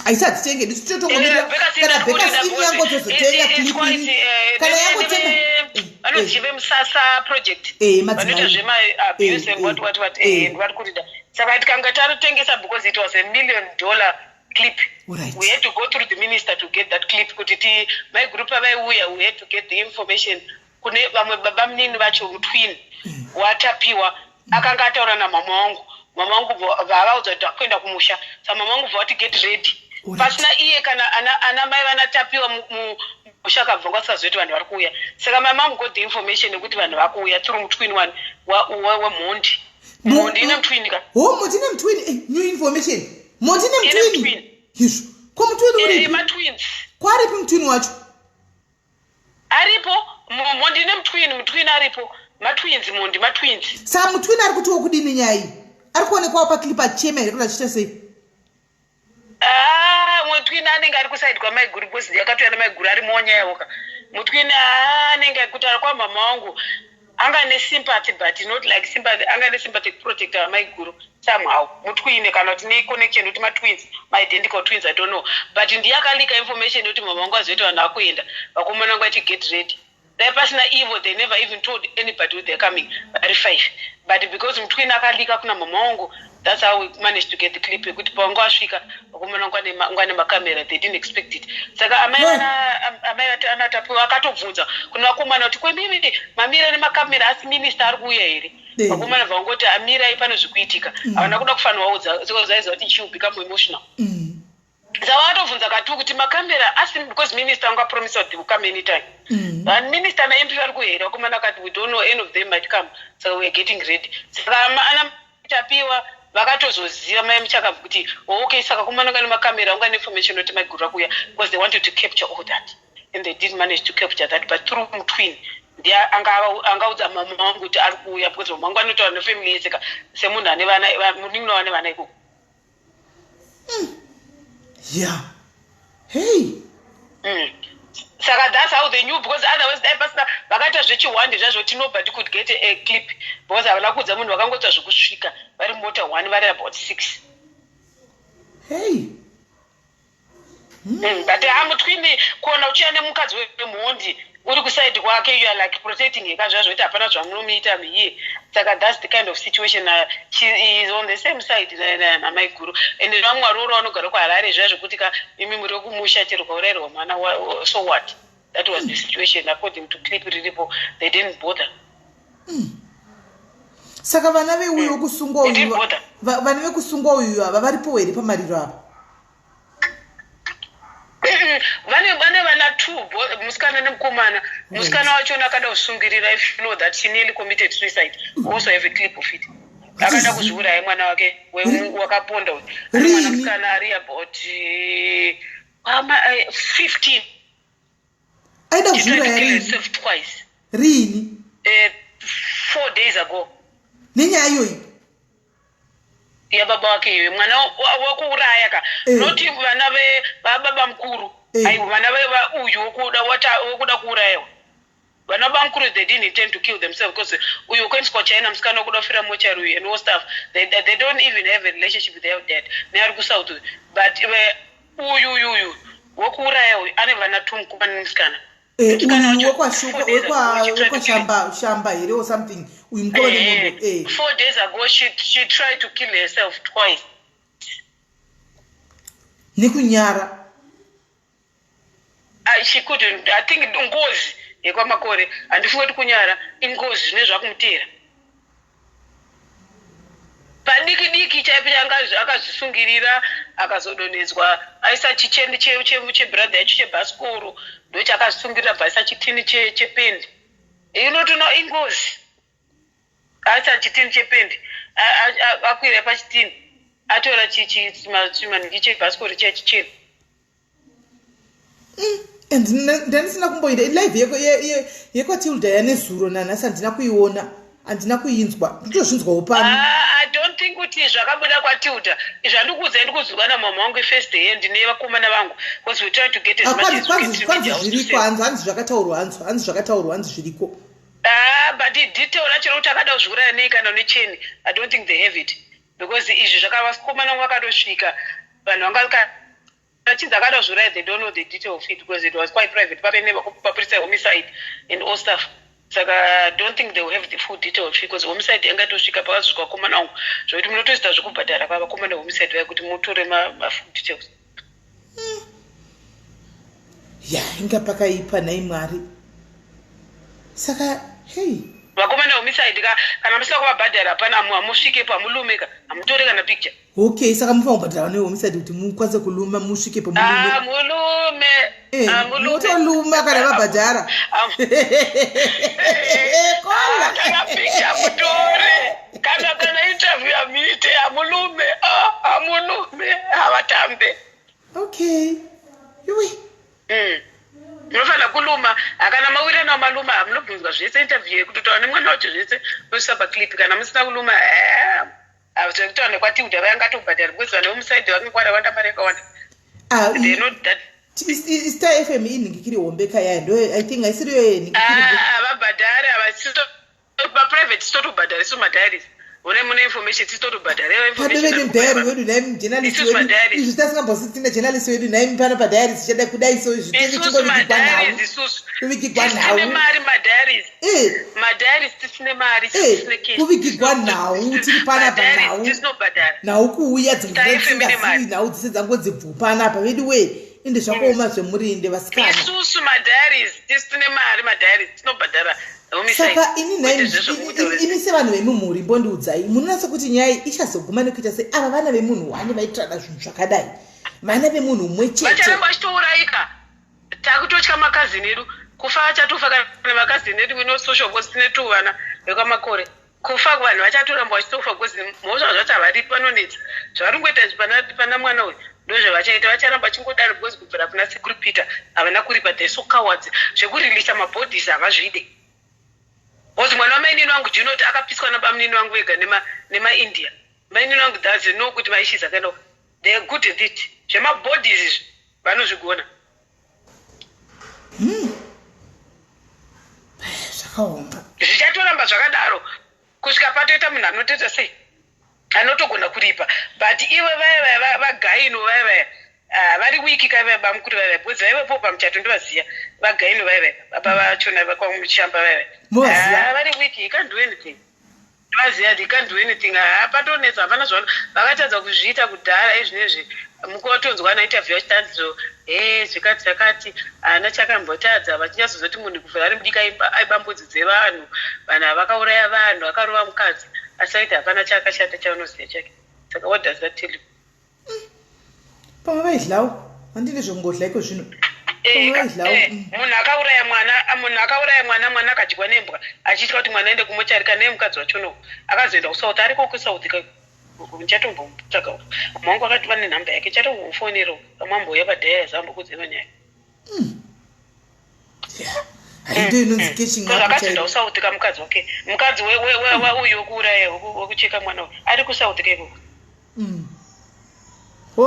aisati tenge ndisitotongomirira kana bhekasini yangu tozotenga clip iri kana yangu tenga vanozive musasa project vanoita zvemaabuse and what vari kurida saka tikanga tarotengesa because it was $1 million clip. Right. We had to go through the minister to get that clip kuti my group avaiuya we had to get the information kune vamwe baba munini vacho mutwin watapiwa akanga ataura namama wangu vavaudza kuti akuenda kumusha saka mama wangu vati get ready pasina iye kana ana mai vanatapiwa musha kabva kwasazoti vanhu vari kuuya saka mama wangu got the information yekuti vanhu vakuuya through mutwin one wemhondi mhondi ine mutwini ka mhondi ine mutwini new information mhondi ine mutwini yesu ko mutwini uri matwins kwaripi mutwini wacho aripo mhondi ine mutwini aripo matwins mhondi matwins saka mutwini ari kuti wokudini nyai ari kuonekwawo paclip achema here kuti achita sei mutwini anenge ari kusaidi kwamaiguru because yakatouya namaiguru ari monyayoka mutwini anenge kuti ari kwamama wangu anga nesympathy but not like sympathy anga nesympathy kuprotecta vamaiguru somehow mutwini kana kuti neconnection kuti matwins identical twins I don't know but ndiyakalika information yekuti mama wangu azoita vanhu vakuenda vakomana wangu achi get ready dai pasina evil they never even told anybody they're coming vari 5 but because mutwini akalika kuna mama wangu that's how we managed to get the clip yekuti pawangu asvika vakomana wangu ane makamera they didn't expect it saka amai anatapiwa akatobvunza kuna vakomana kuti kwemimi mamira nemakamera asi minista ari kuuya here vakomana vangoti amirai pane zvikuitika havana kuda kufanira vaudza zaiza kuti she will become emotional saka vakatobvunza kati kuti makamera asi because minister anga promise that they will come anytime and minister na MP vari kuhera vakomana kati we don't know any of them might come saka we are getting ready saka anatapiwa vakatozoziva mai muchakabva kuti okay saka kumananga nemakamera unga neinformation kuti maiguru akuya because they wanted to capture all that and they didn't manage to capture that but through mutwin ndiye angaudza mama wangu kuti ari kuuya because mama wangu anotaura nefamily yeseka semunhu ane vana muningi wane vana ikoko yeah hey saka that's how they knew because otherwise dai pasina vakaita zvechiwande zvazvoti nobody could get a clip because havana kuudza munhu vakangoita zvekusvika vari mota 1 vari about 6 hey but hamutwini kuona uchiya nemukadzi wemhondi uri kusaidi kwake you are like protecting heka zvazvoiti hapana zvamunomuita miye saka that's the kind of situation she is on the same side namaiguru and vamwe varoro vanogara kuharare zvazvokuti ka imi muri kumusha chero kwaurayirwa mwana so what that was the situation according to clip riripo they didn't bother saka vana veuyu wokusungwa uyu vana vekusungwa uyu ava varipo here pamariro apa vane musikana nemukomana. Musikana wachona akada kusungirira, if you know that she nearly committed suicide. Also have a clip of it. Akada kuzviuraya mwana wake wakaponda uyu. Mwana musikana ari about 15. Aida kuzviuraya himself twice. Rini? 4 days ago. Nenyaya iyoyi? Ya baba wake iwe mwana wakuuraya ka. Noti vana baba mkuru. Aiwa vana uyu wokuda kuurayiwa. Vana baba mkuru, they didn't intend to kill themselves because uyu kwenzwa China musikana wokuda kufira mochari and all stuff. They don't even have a relationship with their dad. Neari kusauth. But uyu wokuurayiwa ane vana tumukomana musikana. Shamba here or something. 4 days ago, she tried to kill herself twice. Nikunyara. She couldn't. I think ngozi yekwamakore andifunga kuti kunyara ingozi zvine zvakumutera. Padiki chaipi akazvisungirira akazodonedzwa aisa chichendi chebrother yacho chebhasikoro ndo chakazvisungirira bvaisa chitini chependi. Inotono ingozi. Aisa chitini chependi akwira pachitini atora chimaniki chebhasikoro chachichena. And ndandisina kumboenda live yekwatilda yanezuro nanhasi handina kuiona, handina kuinzwa. Nditozvinzwawo pano. I don't think kuti zvakabuda kwatilda. Zvandikuudza ndikuzwa namama wangu first hand nevakomana vangu because we trying to get as much as we can. Kwanzi zviriko hanzi zvakataurwa hanzi zviriko. But detail racho kuti akada kuzviuraya nei kana necheni, I don't think they have it because izvi zvakavakomana vangu vakatosvika vanhu vanga they don't know the detail of it because it was quite private. But never homicide and all stuff. So I don't think they will have the full detail of it because homicide yangatosvika pakazvika komana wangu. So kuti munotoita zvekubhadhara pavakomana homicide vaya kuti mutore full details. Ya, inga pakaipa nai Mwari. Saka, hey. Vakomana homicide kana musina kuvabhadhara pana musvike pamulume ka amutore kana picture. Okay, saka mufanira kubhadhara nehomicide kuti mukwanise kuluma musvike pamulume. Mulume. Mutoluma kana vabhadhara. Kola. Kana picture mutore. Kana interview amite amulume. Amulume avatambe. Okay. Yui. Munofanira kuluma akana mawira namaluma munobvunzwa zvese interview kuti taone mwana wacho zvese nosaba clip kana musina kuluma avzvekutaone kwatilda vayangatobhadhara because vane homicide vakankwara wanda mari yakawanda. They know that Star FM iningikiri hombeka yayo ndo I think aisiriyo iningikiri avabhadhari private stotobhadhara isu madiaries one mune information titotobhadhara information mudhayari wedu naimi journalist wedu izvi tasingambositine journalist wedu naimi pano padhayari zichada kudai so zvitevigigwa nhau mari madiaries tisine mari kuvigigwa nhau tiri panapa nhau kuuya dzimvuradzisingasii nhau dzise dzangodzibvu panapa vedu we inde zvakaoma zvemurinde vasikana isusu madiaries tisine mari madiaries tinobhadhara. Saka ini sevanhu vemumhuri mbondiudzai munonatsa kuti nyaya ichazoguma nekuita sei ava vana vemunhu wani vaitirada zvinhu zvakadai vana vemunhu mumwe chete vacharamba vachitourayika takutotya makazini edu kufa achatofa kana makazini edu ino social workers tine tu vana vekwamakore kufa vanhu vachatoramba vachitofa because mhosva zvacho havari panonetsa zvavari ngoita pana mwana uyu ndozvavachaita vacharamba chingodaro because kubvira kuna sekuripita havana kuripa they so cowards zvekurilisa mabhodhisi havazvide. Because mwana wamainini wangu do you know kuti akapiswa nabamunini wangu vega nemaindia mainini wangu does know kuti maishies akaenda they are good at it zvemabodies izvi vanozvigona. Zvakaoma zvichatoramba zvakadaro kusvika patoita munhu anotoita sei anotogona kuripa but iwe vaya vagaino vaya vari wiki kaiva bamukuru vaya because vaivepo pamuchato ndovaziya vagaino vaya baba vachona vakwamuchamba vaya vari wiki you can't do anything ndovaziya you can't do anything hapatonetsa hapana zvano vakatadza kuzviita kudhara izvinezvi mukotonzwa nainterview achitanzizo zvikati zvakati ana chakambotadza vachinyazozoti munhu kufa ari mudika aibambudzi dzevanhu vanhu vakauraya vanhu akarova mukadzi asi aiti hapana chakashata chaunoziya chake saka what does that tell you? pamwe vaidlawo handine zvongodla iko zvino munhu akauraya mwana mwana akadyiwa nembwa achitya kuti mwana ende kumochari kana nemukadzi wachono akazoenda kusouth ariko kusouth ndichatombomutsvaka mwangu akati vane nhamba yake chatombomufonero kamwambouya padhaya yazambokudzeva nyaya akazoenda kusouth kamukadzi wake mukadzi uyu wekuuraya wekucheka mwana ari kusouth keikoko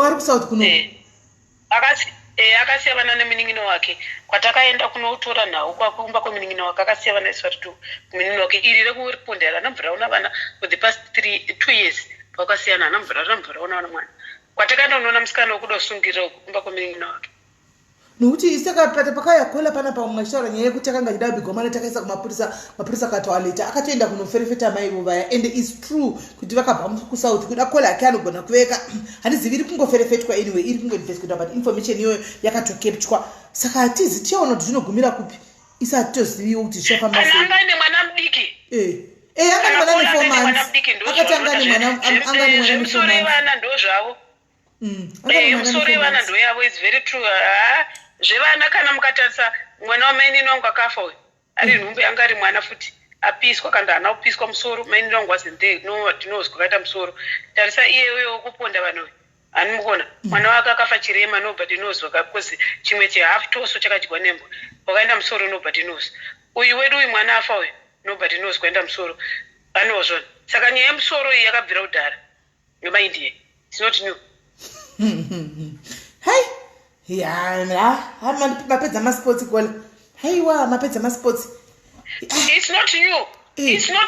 ari kusouth kuno akasiya vana nemunin'ino wake kwatakaenda kunotora nhau kwakumba kwemunin'ino wake akasiya vana isu vari munin'ino wake iri rekupondera hana mvura una vana for the past 2 years pakasiyana hana mvura una vana mwana kwatakaenda unoona musikana wekuda kusungirira kumba kwemunin'ino wake nokuti saka pakayakola pana pamwashaura nyaya yekuti akanga achida bigomane takaisa kumapurisa akatoaleta akatoenda kunoferefeta maivo vaya and is true kuti vakabva kusouth kuda kola ake anogona kuveka handizivi iri kungoferefetwa anyway iri kungoinvestigata but information iyoyo yakatokepchwa saka hatizi tichaona kuti zvinogumira kupi isati toziviwo kuti zvichafambaangane mwana mudiki angane mwana ne4 months akati angane zvemusoro yevana ndo zvavo musoro yevana ndo yavo is very true zvevana kana mukatarisa mwana wamainini wangu akafa uyu ari nhumbi anga ari mwana futi apiswa kana hana kupiswa musoro mainini wangu wazindenodinozwa kaita musoro tarisa iyeyo wekuponda vanhu uyu hanimukona mwana wake akafa chirema nobody knows because chimwe chehalf toso chakadyiwa nembwa wakaenda musoro nobody knows uyu wedu uyu mwana afa uyu nobody knows kwaenda musoro anozvona saka nyaya yemusoro iyi yakabvira kudhara nemaindiya it's not new mapedza masports kola haiwa mapedza masports it's not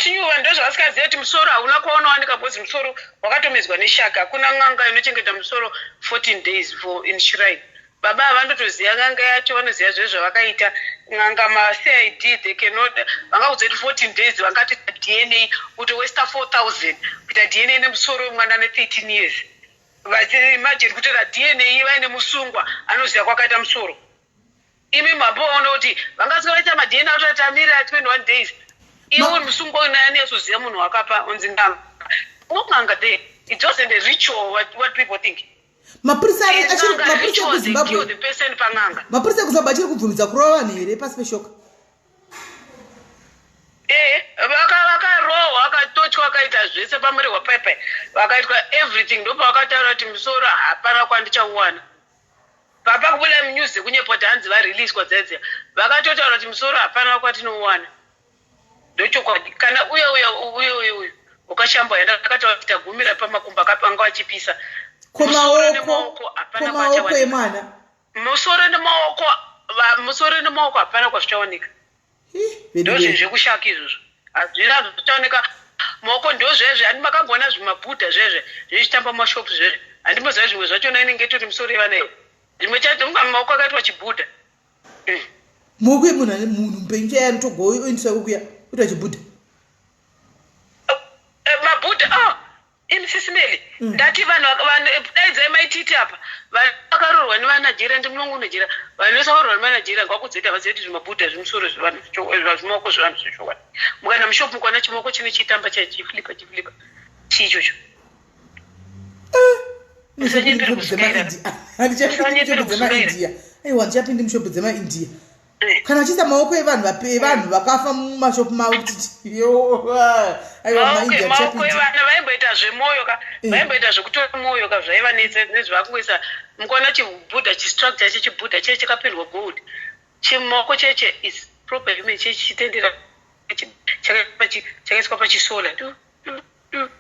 new vanhu ndozvavasikaziva kuti musoro hauna kwaunowanika bcause musoro wakatomedzwa neshaka hakuna n'anga inochengeta musoro 14 days in shrine baba havandotoziva n'anga yacho vanoziva zvezvo zvavakaita n'anga macid they cannot vangaudza kuti 14 days vangati dna kuti westa 4000 kuita dna nemusoro wemwana ne13 years vachimajini kutora dna vaine musungwa anoziva kwakaita musoro imi mamboona kuti vangasika vaita madna atotamirira 21 days iwo musungwa unayani yazoziva munhu wakapa unzi nganga unonganga there it wasn't a ritual what people think mapurisa the person panganga mapurisa ekuzimbabwe achiri kubvumidza kurova vanhu here pasi peshoka vakarohwa vakatochwa vakaita zvese pamuri hwapaipai vakaitwa everything ndopa vakataura kuti musoro hapana kwandichauwana papa kubuda munews kunyepoti hanzi vareleaswa dzedze vakatotaura kuti musoro hapana kwatinouwana ndochokwadi kana uyo ukashambwa yanda akataura kuti tagumira pamakumba kapanga vachipisa komaoko emwana musoro nemaoko hapana kwazvichaoneka ndozvinhu zvekushaka izvozvo hazvina zvichaoneka maoko ndozvezve handi makambona zvimabhudha zvezve zvichitamba mashopu zvezve handimboziva zvimwe zvachona inenge itori musoro yevana iyo zvimwe chacho maoko akaitwa chibhudha maoko emunhu mupenyu chayani togoendiswa kukuya kuitwa chibhudha mabhudha imisisimeli ndati vanhu daidzai maititi apa vanhu vakarorwa nevanigeria ndimunongu nigeria vanhu vese vakarorwa nevanigeria ngakudzaita havaziva kuti zvimabhudha zvimusoro zvevanhu zvimaoko zvevanhu zvichokwadi mukaenda mushopu mukaona chimaoko chine chitamba chiflipa chiichocho aiwa ndichapindi mushopu dzemaindia kana vachiisa maoko evanhu vakafa mumashopu mavo maoko evana vaimboita zvemwoyo vaimboita zvekutora mwoyo ka zvaiva nezvakungoisa mukaona chibhudha chistructure chechibhudha cheche chakapendwa gold chimaoko cheche is proper human cheche chitendera chakaiswa pachisola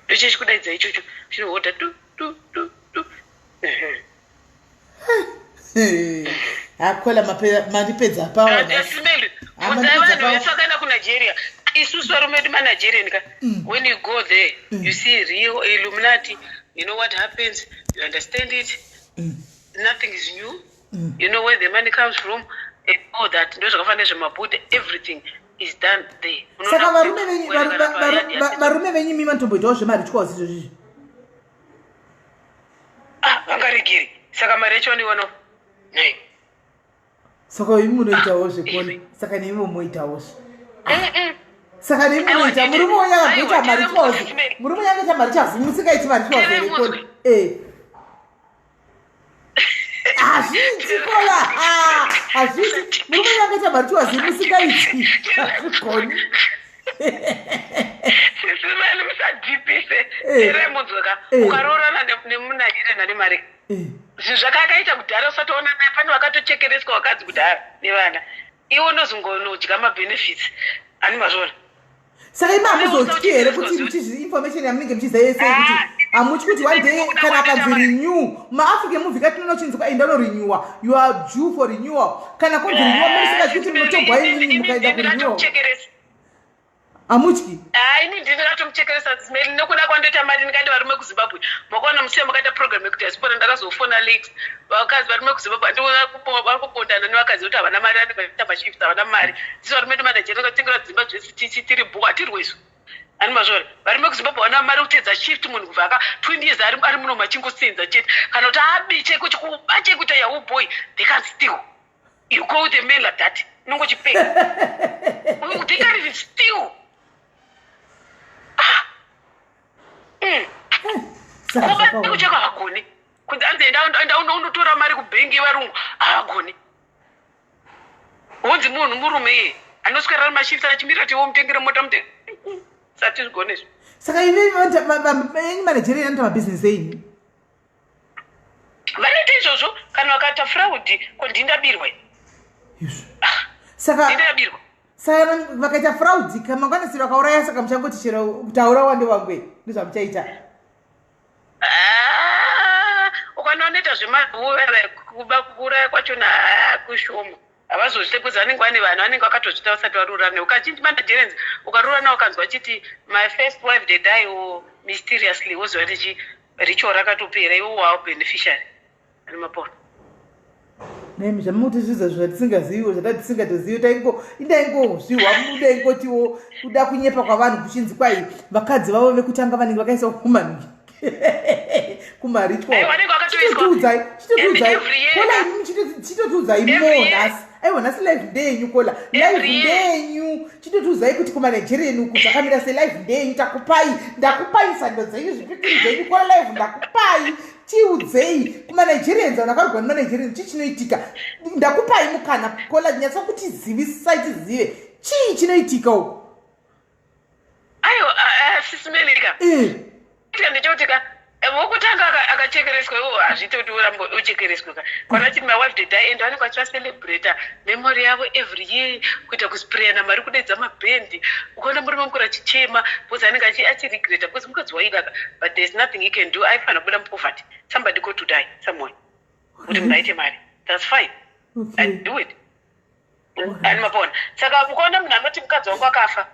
ndochechi kudaidza ichocho chinohodha akola mandipedza pasimeli udzai vanhu vese vakaenda kunigeria isusu varume vedu manigerian ka when you go there you see real illuminati you know what happens you understand it nothing is new you know where the money comes from and all that ndo zvakafanira zvemabhudha everything is done there saka varume venyu mimi vanotomboitawo zvemaritwawo izvozvizvi vangaregeri saka mari yacho niwono nai saka imi munoitawo zvekoni saka nemi mumoitawo saka nemi munoita murume wanyakaita maritwawo murume wanyakaita maritwawo musingaiti maritwawo rekoni hazviti kola hazviti murume yakaita marituwazi musikaiti hazvigoni sisimani musadhipise eremunzwaka ukaroorana nemunahire nane mari zvinhu zvakakaita kudhara usatoona pane vakatochekereswa vakadzi kudhara nevana iwo unozongonodya mabhenefits ani mazvona saka imi hamuzotyi here kuti information yamunenge muchiziva yese kuti hamutyi kuti one day kana akanzi renew maafrica movie katinoona uchinzwa enda unorenewa you are due for renewal kana kunzi renewa munisingati kuti munotogwa inini mukaenda kurenewal hamutyi ini ndingatomuchekeresa zimeli nekuda kwandoita mari ndingati varume kuzimbabwe makaona musiya makaita program yekuti asipona ndakazofona leaks vakadzi varume kuzimbabwe vari kupondana nevakadzi kuti havana mari anenge vaita mashifts havana mari sisi varume nemadajeri vakatengera dzimba zvese tiri bhuku hatirwesu ani mazvona varume kuzimbabwe vana mari kutedza shift munhu kubva aka 20 years ari muno machingosenza chete kana kuti abiche kuba chekuita yahoo boy they can steal you go with a man like that unongochipeka they can't even steal kucheka havagoni kunzi anzi unotora mari kubhengi varungu havagoni honzi munhu murume iye anoswera ari mashifts achimira tiwo mutengere mota sati zvigonezvo saka ivi manajeri anoita mabhizinesi eini vanoita izvozvo kana vakaita fraudi ko ndindabirwa saka vakaita fraudi kamangwanisi vakauraya saka muchangoti chero kutaura wande wangwe ndozvamuchaita ukanonoita zvemabhuve kuuraya kwachona kushoma havazozvitekuzi vanenge vane vanhu vanenge vakatozvita vasati varurana ukachinji managerenzi ukarurana ukanzwa chiti my first wife they die mysteriously woziva richi richo rakatopera iwo wavo beneficiary ani mapona nemi zvamuti zviza zvatisingaziviwo zvatatisingatozii indaingozviwa mudaingotiwo kuda kunyepa kwavanhu kuchinzi kwai vakadzi vavo vekutanga vanenge vakaisa human kumaritwachitotiudzai kola imi chitotiudzai monhasi aiwa nhasi live day yenyu kola live day yenyu chitotiudzai kuti kumanigerian uku zvakamira selive day yenyu ndakupai sando dzenyu zvipikiri zvenyu kola live ndakupai tiudzei kumanigerians vanakarugwa nemanigerians chii chinoitika ndakupai mukana kola nyatsa kuti zivisai tizive chii chinoitika uku aiwa sisimelika ndichotika wokutanga akachekereswa iwo hazviti kuti urambo uchekereswa kwana chiti my wife did die and vanenge vachivacelebrata memory yavo every year kuita kusprayana mari kudedza mabhendi ukaona murume mukuru achichema bcause anenge achiregreta bcause mukadzi waidaka but there's nothing he can do aifanira kubuda mupoverty somebody got to die somewhere kuti munhu aite mari that's fine I do it ani mapona saka ukaona munhu anoti mukadzi wangu akafa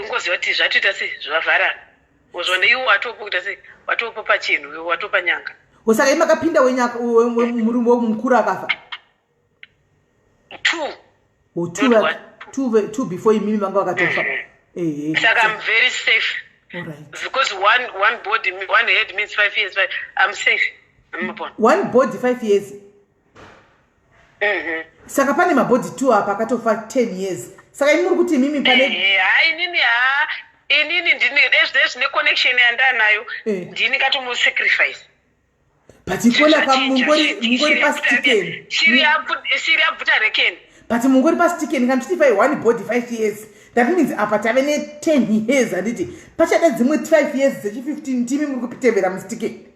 ungoziva kuti zvatoita sei zvavharana uzvona iwo watopo kuita sei watopo pachinhu watopa nyanga saka imakapinda murume mukuru akafa two before imimi vanga vakatofa saka I'm very safe because one body one head means 5 years I'm safe one body 5 years saka pane mabhodhi 2 apa akatofa 10 years saka imi muri kuti imimi pane inini ndine connection yandanayo ndini katomusacrifice but ikola mungori pastikeni siri abvuta rekeni but mungori pastikeni kandichitifai one body 5 years that means apa tave ne10 years handiti pachada dzimwe 5 years dzechi15 timi muri kupitevera mustikeni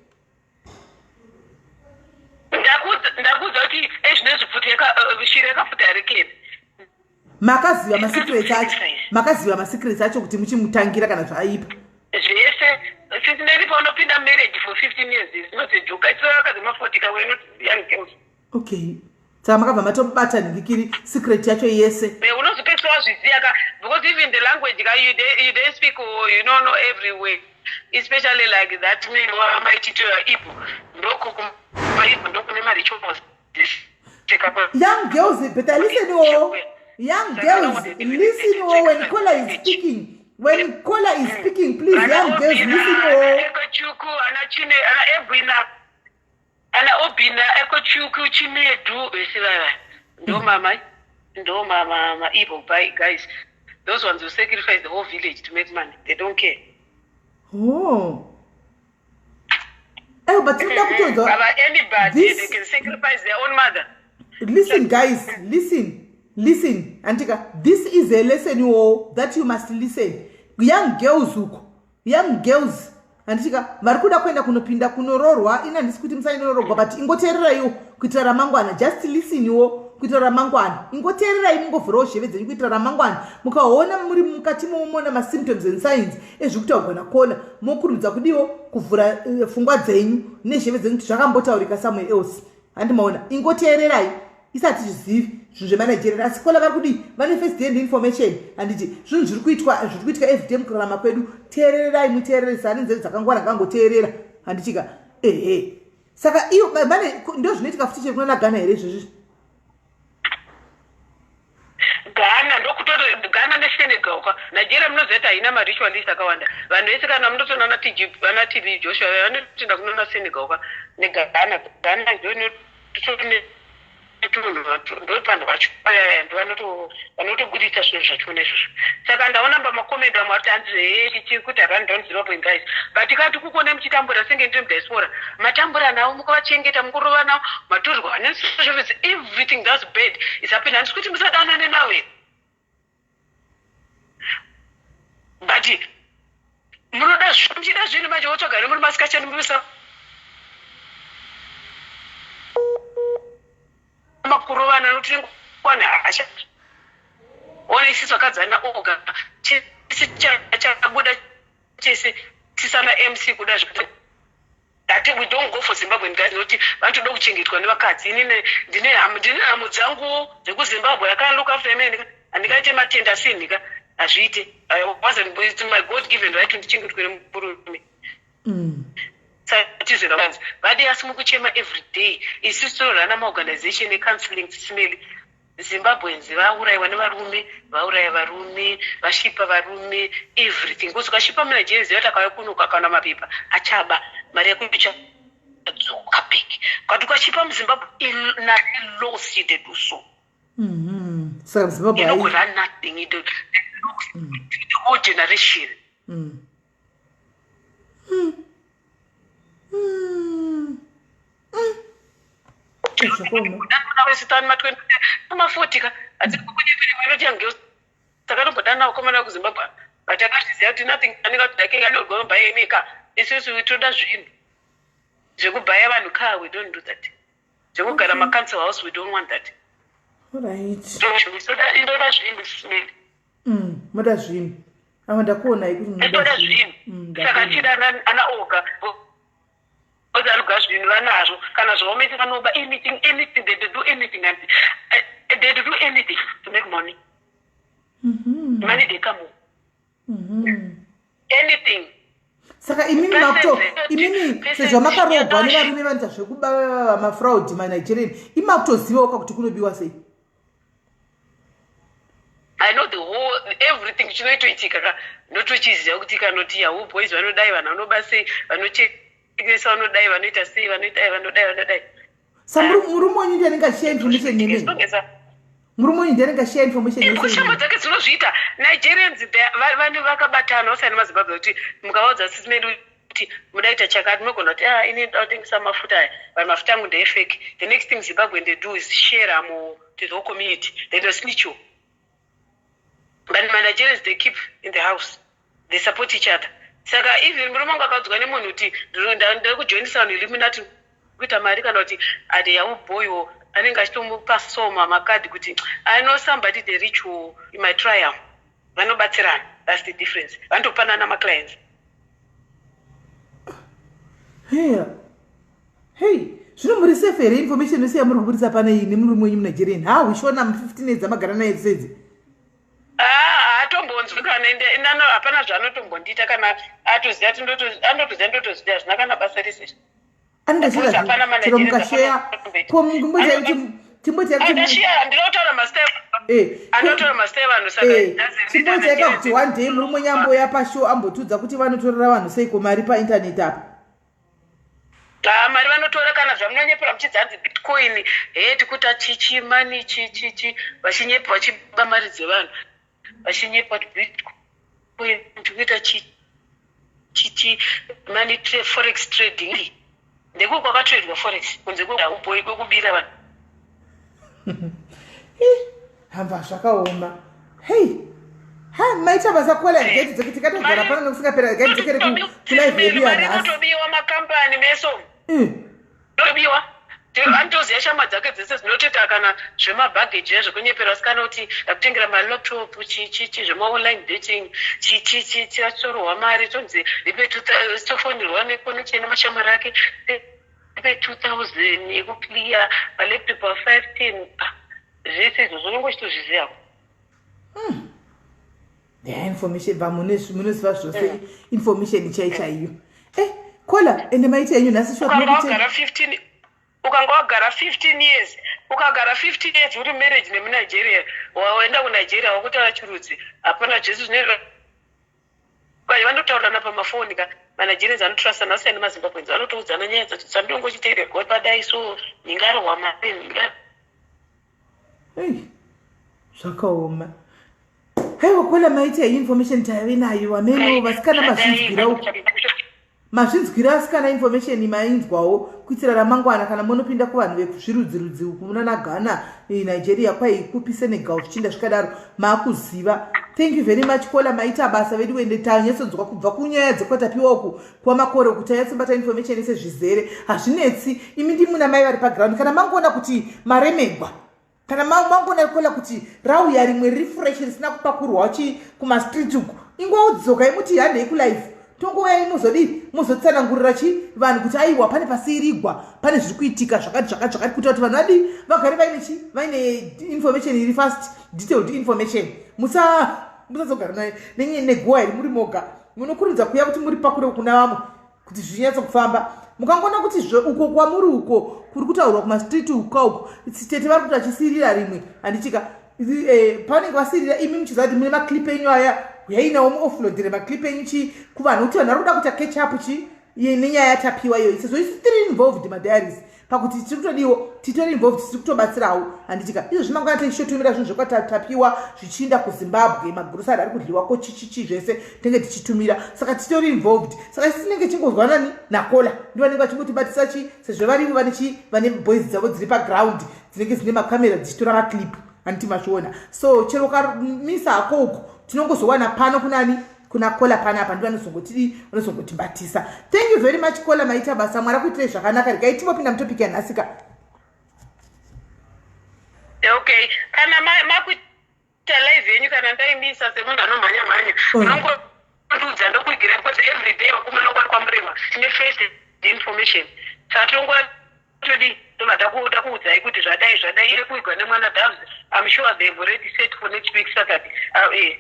ndakudza kuti ezvinezvipfuta shiri yakafuta rekeni makaziva masecrets acho kuti muchimutangira kana zvaipa zvese sineri paunopinda marriage for 15 years zinozejuka isakadzemafotika wena young girls okay saka makabva matobata ndikiri secret yacho yese unozopesa wazviziya because even the language you they speak you know everywhere especially like that man wamaititoya ibo ndokumaibo ndokune marichomos young girls but listen young girls listen when Kola is speaking please young girls listen ekochuku anachine ana ebina ana obina ekochuku chimedu besivava ndo mama evil guys those ones who sacrifice the whole village to make money they don't care but anybody they can sacrifice their own mother. Listen, guys, listen, Antika. This is a lesson that you must listen. Young girls, Antika. Varikuda kwenda kunopinda kunororwa. Ina ndisikuti msainororwa, but ingoterera yo kuitira ramangwana. Just listen kuitira ramangwana. Ingoterera imungovhura shevedzeni kuitira ramangwana. Mukaona muri mukati momona ma symptoms and signs ezvikutaurwa kona. Mokurudza kudiwo kuvhura pfungwa dzenyu nezvevedzeni kuti zvakambotaurika somewhere else. Handimaona ingoteererai isati zvizivi zvinhu zvemanagerera asi kola vari kudi vane first hand information handiti zvinhu zviri kuitwa everyday mukurarama kwedu teerererai muteereresa ane nzeve dzakangwana kangoteerera handitika saka iyo mane ndo zvinoitika futi chekunona Ghana here izvozvi Ghana ndokutori Ghana neSenegal kwa Nigeria munozoita haina maritualist akawanda vanhu vese kana munotonana vana TB Joshua vanotenda kunona Senegal kwa neGhana ndonotone ndopanhu vacho vanotogudisa zvinhu zvachona izvozvo saka ndaona pamakomedi amwe ati hanzi chichiri kuti run down 0 guys but ikati kukone muchitambura senge ndiri mudiaspora matambura nawo mukavachengeta mukurova nawo maturwa anesocials everything that's bad is happening handisi kuti musadanane nawe but munoda muchida zvinhu manje wotsvagare muri masikacheni murisa makurovana nokuti kwana hasha one isi zvakadzana oga chese chabuda chese tisana MC kuda zvikuti that we don't go for Zimbabwe ndinoti vantu doku kuchengetwa nevakadzi ndine hamu dzangu dzekuZimbabwe look after me andikaite matenda sinika azviite I wasn't my God given right to ndichengetwe nemurume Satisfied. But they are smoking every day. It's just run an organization, a counseling smell. Zimbabweans, Vaurumi, Vashipa Varumi, everything. Because Vashipa Managers, the Otakakunuka Kanama paper, Achaba, Maria Kupicha, Zokapik. Katukashipam Zimbabwe not low seated do so. So Zimbabwe you know, run nothing, it the whole generation. Amafutika adzikukunyepiri takatombodana ukomana kuZimbabwe but akatiziva kuti nothing anenga adogombaye meka isusu toda zvinhu zvekubhaya vanhu car we don't do that zvekugara macouncil house we don't want that right indoda zvinhu smeli moda zvinhu ava ndakuona itoda zvinhu saka chida ana oga zvinhu vanazvo kana zvaomese vanoba anything they do anything and they do anything to make money money they come anything saka imini sezvamakarogwa nevarume vanoita zvekuba mafraud manigerian imakutozivawo kuti kunobiwa sei I know the whole everything chinoitoitika ndotochiziva kuti kanoti yahoo boys vanodai vanhu vanoba sei vanochekesa vanodai vanoita sei vanodai murume wenyu ndi anenge ashare information nemi murume wenyu ndi anenge ashare information kushamba dzake dzinozviita Nigerians vanhu vakabatana usani maZimbabwe kuti mukaudza sisi medu kuti mudaita chakati munogona kuti ini ndotengesa mafuta aya but mafuta angu ndeefake the next thing Zimbabwe they do is share to the whole community they don't snitch you but my Nigerians they keep in the house they support each other saka even murume wangu akaudzwa nemunhu kuti ndiri kujoinisa vanhu Illuminati kuita mari kana kuti ade yamuboyo anenge achitomupa soma makadhi kuti I know somebody the rich who in my trial vanobatsirana that's the difference vanotopanana maclients hey zvino muri safe here information yose yamuri kuburisa pane iyi nemurume wenyu muNigerian ishona mu15 years amagara naye dzedze atombonzwikana inano hapana zvaanotombondita kana atoziva anotoziva ndotoziva zvina kana basa rese chero mukasheya ko ndinotaura mastai vanhu sakachimbochaika kuti one day murume nyamboya pashow ambotudza kuti vanotorera vanhu seiko mari paintaneti apa mari vanotora kana zvamunonyepera muchidzanzi bitcoin tikuta chichimani chichichi vachinyepa vachiba mari dzevanhu vachinyepa bitcoin tikuita chichi money forex trading ndiko kwakatradewa forex kunze kweuboyi kwekubira vanhu hamba zvakaoma hei maita basa kola gate dzektikatogara pano nokusingapera gate dzekere kulive yedu yanhasi tobiwa makambani meso tobiwa anotoziva shama dzake dzese dzinoteta kana zvemabhageji ezvo kunyepera sikana kuti akutengera malaptop chichichi zvemaonline dating chichichi atorwa mari tonzi ipe tofonirwa neconnection nemashamwari ake ipe 2000 yekukliya malaptop a15 zvese izvozvo unongochitozviziyako information vamunoziva zvose information chaiyo kola ende maita yenyu nhasi ukanga wagara 15 years ukagara 15 years uri marriage nemunigeria waenda kunigeria wakutaura chirudzi hapana jesu zvinoita vanotaurirana pamafoni ka manigerians anotrustana asiyana nemazimbabwenzi vanotoudzana nyaya dzacho sandongochiteererwa padai so ningarohwa mari zvakaoma haiwa kola maita information taive nayo wameno vasikana mazvinzwira asikana information mainzwawo kuitira ramangwana kana munopinda kuvanhu vekuzvirudzirudzi uku munana Ghana Nigeria kwai kupi Senegal zvichinda zvikadaro maakuziva. Thank you very much kola maita basa vedu ende tanyatsonzwa kubva kunyaya dzekwatapiwa uku kwamakore kuti tanyatsobata information ese zvizere hazvinetsi imi ndimuna mai vari paground kana mangoona kuti maremegwa kana mangoona kola kuti rauya rimwe refresh risina kupakurwa kumastreet uku ingoudzoka imuti handei kulive tongouyai muzotsanangurira vanhu kuti aiwa pane pasirigwa pane zviri kuitika zvakati kuita kuti vanhu vagare vaine information iri fast detailed information musazogara neguwa iri muri moga munokurudzirwa kuya kuti muri pakure kuna vamwe kuti zvinyatso kufamba mukangoona kuti uko kwamuri uko kuri kutaurwa kumastreet uko tete vari kuti achisirira rimwe handichika panenge vasirira imi muchiziva kuti mune maclip enyu aya yainawo muoffloadire maclip enyu kuvanhu kuti vanhu vari kuda kuita catch up nenyaya yatapiwa iyoyi sezvo isi tiri involved madiaries pakuti tiri kutodiwo titori involved tiri kutobatsirawo handitika izvo zvimangwana tichishotomira zvinhu zvekwatapiwa zvichiinda kuzimbabwe magurosari ari kudliwako chichichi zvese tinenge tichitumira saka titori involved saka isi tinenge chingozwanani nakola ndivanenge vachingotibatisa sezvo varivo vane boys dzavo dziri paground dzinenge dzine makamera dzichitora maclip handiti mazviona so chero ukamisa hako uku tinongozowana pano kuna kola panapa ndivanozongotibatisa. Thank you very much kola maita basa mwara kuitire zvakanaka regai timopinda mutopic yanhasika. Okay kana makuita live yenyu kana ndaimisa semunhu anomhanya unongodudza ndokuigirira because every day wakumanokwa kwamurema tine first information satongoatodi takuudzai kuti zvadai iri kuigwa nemwana Davs. I'm sure they've already set for next week Saturday.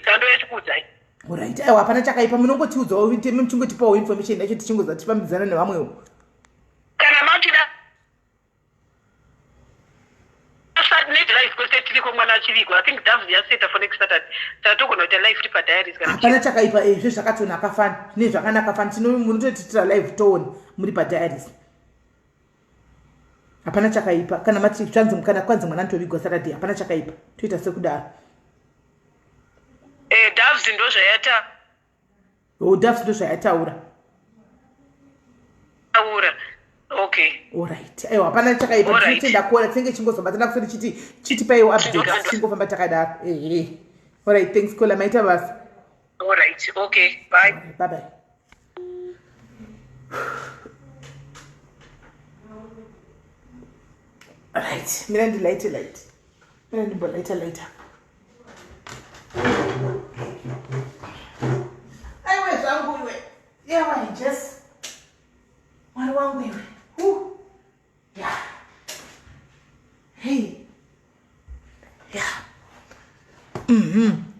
Sando yachikuudzai. Alright, aiwa hapana chakaipa munongotiudzawo muchingotipawo information yacho tichingoza tipambidzana nevamwewo. Kana machida net live kwese tiriko mwana achivigwa. I think Davs yaseta for next Saturday. Tatogona kuita live tipa diaries kana. Hapana chakaipa izvo zvakatonaka fani. Zvine zvakanaka fani munototitira live tone muri pa diaries. Hapana chakaipa kana mati zvanzi mukana kwanzi mwana ntovigwa Saturday hapana chakaipa toita sekudaro. Davs ndo zvayata. Davs ndo zvayataura. Okay. Alright. Aiwa hapana chakaipa tinotenda kuona tinenge chingozobatana kusoti chiti paiwo update chingofamba takadaro. Alright, thanks kola maita basa. Alright, okay. Bye. Bye bye. Alright, mina ndilaite light. Mina ndimbolaita light. Aiwe zvangu iwe. Yawa just. Mwari wangu iwe. Yeah. Hey. Yeah.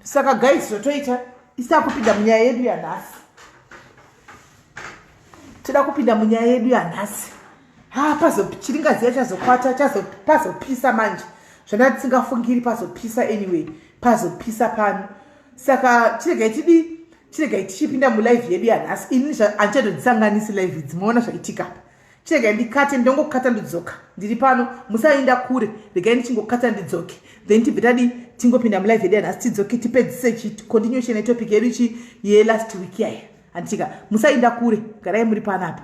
Saka guys zvotoita isa kupinda munyaya yedu yanhasi. Tida kupinda munyaya yedu yanhasi. Chiringaziya chazokwata pazopisa manje zvandati tisingafungiri pazopisa anyway pazopisa pano saka chiregai tichipinda mulive yedu yanhasi ini handichadodzisanganisi live idzi muona zvaitika chiregai ndikate ndongokata ndidzoka ndiri pano musaenda kure regai ndichingokata ndidzoke then tibve tingopinda mulive yedu yanhasi tidzoke tipedzise continuation yetopic yedu yelast week yaya handitika musaenda kure garai muri panapa.